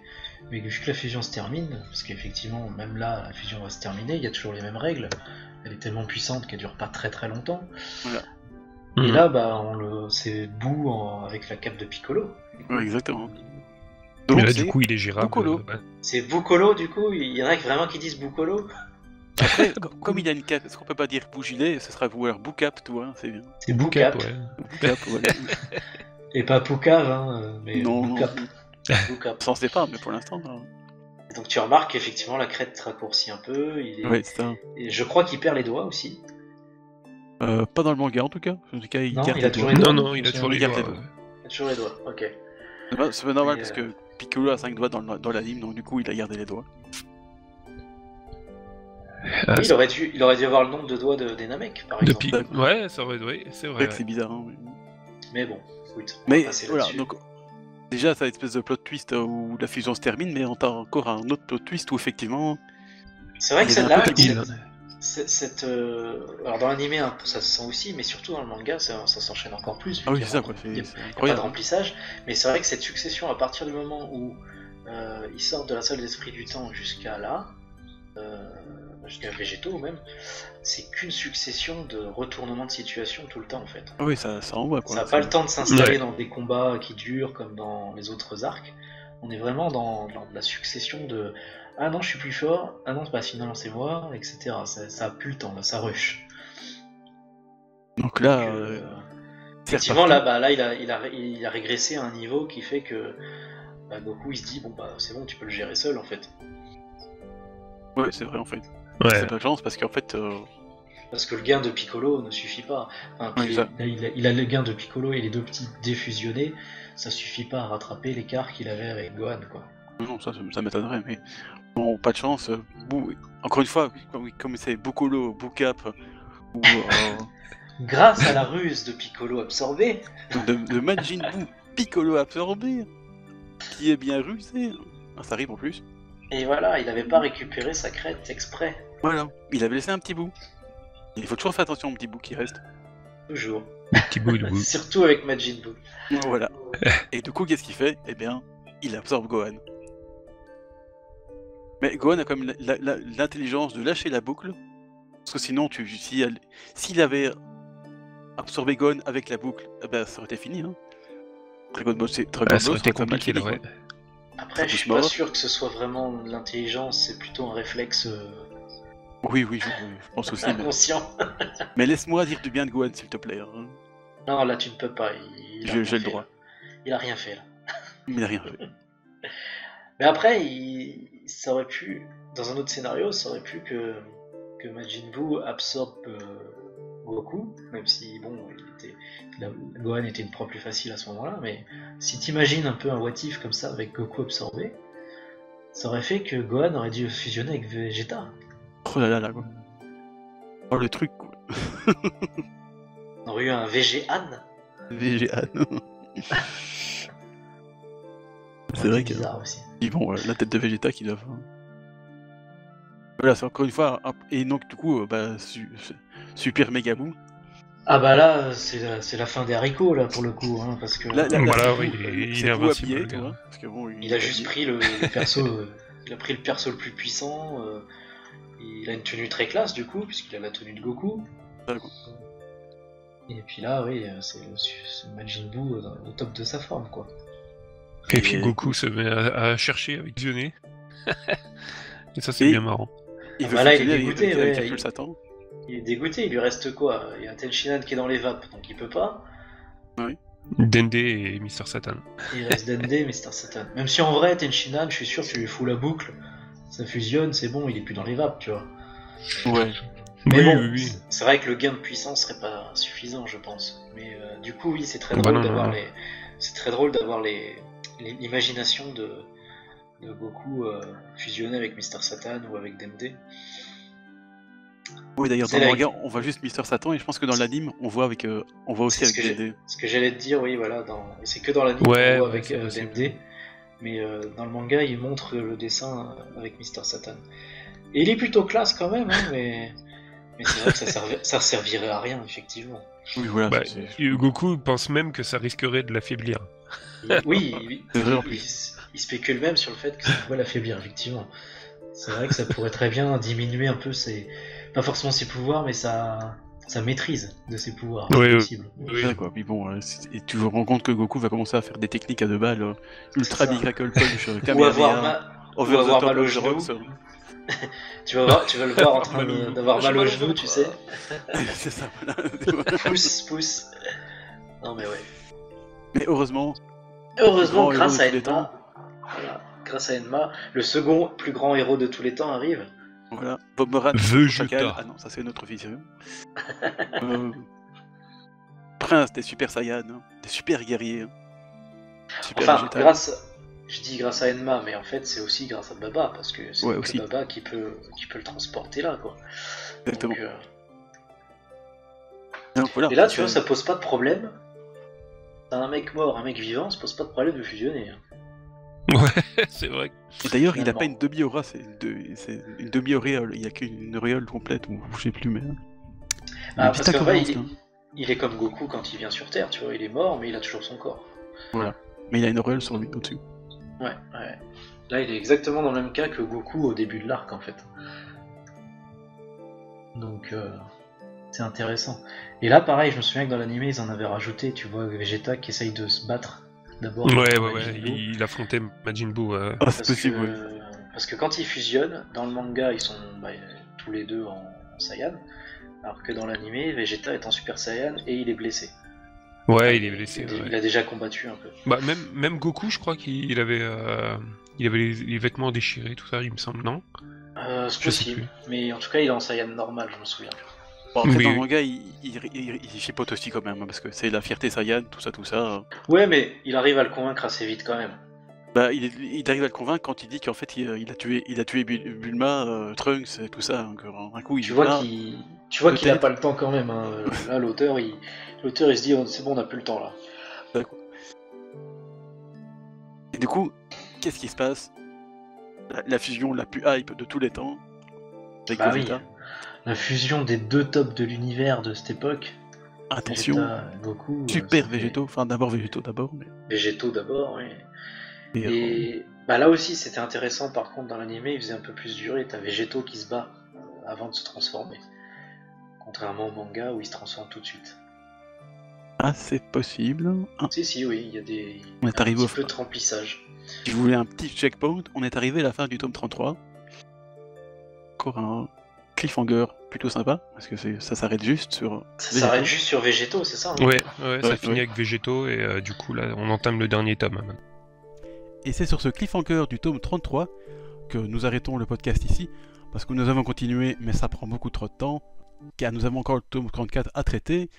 vu que la fusion se termine, parce qu'effectivement, même là, la fusion va se terminer, il y a toujours les mêmes règles. Elle est tellement puissante qu'elle dure pas très très longtemps. Et Mhm. là, bah, c'est Boo avec la cape de Piccolo. Ouais, exactement. Mais Donc, là, c'est du coup, il est gérable. Bukolo. Bah, C'est Boukolo, du coup. Il y en a vraiment qui disent Boukolo. Après, comme il a une cape, est-ce qu'on peut pas dire Bougilet, ce sera vouer Boukap, toi, hein, c'est bien. C'est Boukap, Boukap. ouais. Boukap, voilà. Et pas Poucave, hein, mais Non, Boukap. Boukap. Sans pas, mais pour l'instant, non. Donc tu remarques qu'effectivement la crête raccourcit un peu. Ouais, c'est ça. Et je crois qu'il perd les doigts aussi. Pas dans le manga en tout cas. En tout cas, il Non, garde il a les toujours doigts. les doigts. Non, non, il a toujours les Regarde doigts. les doigts. Il a toujours les doigts, ok. C'est pas normal Mais, parce que Piccolo a 5 doigts dans l'anime, donc du coup, il a gardé les doigts. Ah, Oui, il aurait dû avoir le nombre de doigts des Namek, par exemple. Ouais, ça aurait... oui, c'est C'est vrai. vrai que Ouais. c'est bizarre. Hein, Mais bon, écoute. on mais va passer voilà, là-dessus. donc déjà, ça a une espèce de plot twist où la fusion se termine, mais on a encore un autre plot twist où effectivement. C'est vrai que il y a un celle-là, petit- alors dans l'animé, hein, ça se sent aussi, mais surtout dans le manga, ça s'enchaîne encore plus. vu Ah oui, qu'il y c'est a ça quoi, il y a c'est pas de incroyable. remplissage, mais c'est vrai que cette succession, à partir du moment où ils sortent de la salle d'esprit du temps jusqu'à là, jusqu'à Végétaux même, c'est qu'une succession de retournements de situation tout le temps en fait. Ah oui, ça envoie quoi. Ça n'a pas le temps de s'installer Ouais. dans des combats qui durent comme dans les autres arcs. On est vraiment dans la succession de ah non, je suis plus fort, ah non, bah finalement c'est moi, etc. Ça a plus le temps, là, ça rush. Donc là, Donc, c'est effectivement, reparti. là, il a régressé à un niveau qui fait que Goku il se dit bon bah c'est bon, tu peux le gérer seul en fait. Ouais, c'est vrai en fait. Ouais. C'est pas de chance parce qu'en fait, Parce que le gain de Piccolo ne suffit pas. Enfin, Oui, puis ça. il a le gain de Piccolo et les deux petits défusionnés, ça suffit pas à rattraper l'écart qu'il avait avec Gohan quoi. Non, ça m'étonnerait, mais bon, pas de chance. Encore une fois, comme c'est Bukolo, Bukap, ou Grâce à la ruse de Piccolo absorbé, de Majin Buu, Piccolo absorbé, qui est bien rusé. Ah, ça arrive en plus. et voilà, il avait pas récupéré sa crête exprès. Voilà, il avait laissé un petit bout. Il faut toujours faire attention au petit bout qui reste. Toujours. Petit bout de bout. Surtout avec Majin Buu. Voilà. Et du coup, qu'est-ce qu'il fait? Eh bien, il absorbe Gohan. Mais Gohan a quand même l'intelligence de lâcher la boucle. Parce que sinon, s'il avait absorbé Gohan avec la boucle, eh ben, ça aurait été fini. Hein. Dragon Ball, Ah, ça aurait été pas mal compliqué, fini, là, ouais. quoi. Après, je suis pas sûr que ce soit vraiment de l'intelligence, c'est plutôt un réflexe Oui, je pense aussi. inconscient. Mais laisse-moi dire du bien de Gohan, s'il te plaît. Hein. Non, là tu ne peux pas. J'ai le droit. Il a rien fait là. Il n'a rien fait. Mais après, ça aurait pu, dans un autre scénario, ça aurait pu que Majin Buu absorbe Goku, même si bon, Gohan était une proie plus facile à ce moment-là, mais si t'imagines un peu un what if comme ça avec Goku absorbé, ça aurait fait que Gohan aurait dû fusionner avec Vegeta. Oh là là là, quoi. Oh, le truc, quoi. On aurait eu un VGAN. VGA. C'est vrai que. bizarre aussi. Ils vont la tête de Vegeta qui doivent. Voilà, c'est encore une fois. Et donc, du coup, Super Mega Buu. Ah bah là, c'est la fin des haricots là pour le coup, hein, parce que Là, Voilà, c'est oui, Buu, il c'est est Buu invincible, habillé, le tu gars. vois. Parce que, bon, il a juste pris le perso, il a pris le perso le plus puissant. Il a une tenue très classe du coup, puisqu'il a la tenue de Goku. Ouais, quoi. Et puis là, oui, c'est Majin Buu au top de sa forme quoi. Et puis Et- Goku se met à chercher avec Dionné. Et ça, c'est Et- bien marrant. Il veut Bah là, il est fusionner dégoûté, avec ouais, Hercule Satan. Il est dégoûté, il lui reste quoi? Il y a Tenshinhan qui est dans les vapes, donc il peut pas. Dende et Mister Satan. Il reste Dende, Mr. Satan. Même si en vrai, Tenshinhan, je suis sûr que tu lui fous la boucle, ça fusionne, c'est bon, il est plus dans les vapes, tu vois. Ouais. Mais Oui, bon, oui, oui. c'est vrai que le gain de puissance serait pas suffisant, je pense. Mais du coup, oui, c'est très Bah drôle non, d'avoir non. c'est très drôle d'avoir l'imagination de Goku fusionné avec Mr. Satan ou avec Dende. Oui, d'ailleurs, C'est dans le la- manga, on voit juste Mister Satan, et je pense que dans l'anime, on voit aussi C'est avec Dende. ce que j'allais te dire, oui, voilà. C'est que dans l'anime Ouais, qu'on voit ouais, avec c'est possible. Dende. Mais dans le manga, il montre le dessin avec Mr. Satan. Et il est plutôt classe quand même, hein, mais c'est vrai que ça servirait à rien, effectivement. Oui, voilà. Bah, c'est- Goku pense même que ça risquerait de l'affaiblir. Oui, C'est vrai, en il spécule même sur le fait que ça pourrait l'affaiblir, effectivement. C'est vrai que ça pourrait très bien diminuer un peu pas forcément ses pouvoirs, mais sa maîtrise de ses pouvoirs. Oui, c'est oui. possible. Oui. Ouais, quoi. Puis bon, et tu te rends compte que Goku va commencer à faire des techniques à 2 balles, Ultra C'est ça. Miracle Punch, Ou Kamehameha, avoir Over the avoir Top mal au of the genou. Rocks. tu vas le voir en train d'avoir mal au genou, tu sais. C'est ça, voilà. Pousse. Non mais ouais. Mais heureusement, Heureusement, Grand grâce héros à de tous les Enma, voilà, grâce à Enma, le second plus grand héros de tous les temps arrive. voilà, Bob Moran, Vegeta. Chacal. Ah non, ça c'est notre vision. Prince des Super Saiyans, hein, des super guerriers. Hein. Super Enfin, végétal. je dis grâce à Enma, mais en fait c'est aussi grâce à Baba, parce que c'est Ouais, que aussi. Baba qui peut le transporter là, quoi. Exactement. Donc, Donc, voilà, et là, tu vois, ça pose pas de problème. T'as un mec mort, un mec vivant, ça pose pas de problème de fusionner. Hein. Ouais, c'est vrai. Et d'ailleurs, il a finalement. pas une demi-aura, c'est une demi-auréole. Il y a qu'une auréole complète, ou je sais plus, mais. Ah, Mais parce qu'en putain, vrai, comment il est comme Goku quand il vient sur Terre, tu vois, il est mort, mais il a toujours son corps. Voilà. Mais il a une auréole sur lui au-dessus. Ouais. Là, il est exactement dans le même cas que Goku au début de l'arc, en fait. Donc, c'est intéressant. Et là, pareil, je me souviens que dans l'anime, ils en avaient rajouté, tu vois, Vegeta qui essaye de se battre d'abord. Ouais, contre ouais. Majin Buu, Il affrontait Majin Buu. Ah, c'est possible, ouais. parce que quand ils fusionnent, dans le manga, ils sont tous les deux en Saiyan, alors que dans l'animé, Vegeta est en Super Saiyan et il est blessé. Ouais, il est blessé. Il a déjà combattu un peu. Bah, même Goku, je crois qu'il avait, les vêtements déchirés, tout ça, il me semble, non? C'est Je sais possible, plus. mais en tout cas, il est en Saiyan normal, je me souviens. Bon, après, Oui, dans le oui. manga, il chipote aussi quand même, hein, parce que c'est la fierté Saiyan, tout ça. Ouais, mais il arrive à le convaincre assez vite quand même. Bah, il arrive à le convaincre quand il dit qu'en fait, il a tué Bulma, Trunks et tout ça. Donc, un coup, il Tu dit vois là, qu'il a peut-être. pas le temps quand même. Hein. Là, l'auteur, il se dit, oh, c'est bon, on n'a plus le temps là. D'accord. Et du coup, qu'est-ce qui se passe? La fusion la plus hype de tous les temps avec Bah oui, Vegeta. la fusion des deux tops de l'univers de cette époque. Attention, Vegeta, Goku. super c'était végétaux. Enfin, d'abord végétaux d'abord, mais. Végétaux d'abord, oui. Et, Et bah là aussi, c'était intéressant par contre dans l'animé, il faisait un peu plus durer. T'as Végétaux qui se bat avant de se transformer. Contrairement au manga où il se transforme tout de suite. Ah, c'est possible. Ah, Si, oui, il y a des. On est un arrivé petit peu de remplissage. si vous voulez un petit checkpoint, on est arrivé à la fin du tome 33. Encore un cliffhanger plutôt sympa, parce que ça s'arrête juste sur. Ça Végétaux. s'arrête juste sur Végétaux, c'est ça hein Ouais, ça Ouais, finit ouais. avec Végétaux, et du coup, là, on entame le dernier tome. Hein. Et c'est sur ce cliffhanger du tome 33 que nous arrêtons le podcast ici, parce que nous avons continué, mais ça prend beaucoup trop de temps, car nous avons encore le tome 34 à traiter,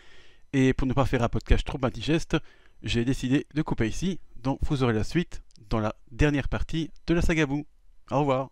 et pour ne pas faire un podcast trop indigeste, j'ai décidé de couper ici, donc vous aurez la suite dans la dernière partie de la saga Boo. Au revoir.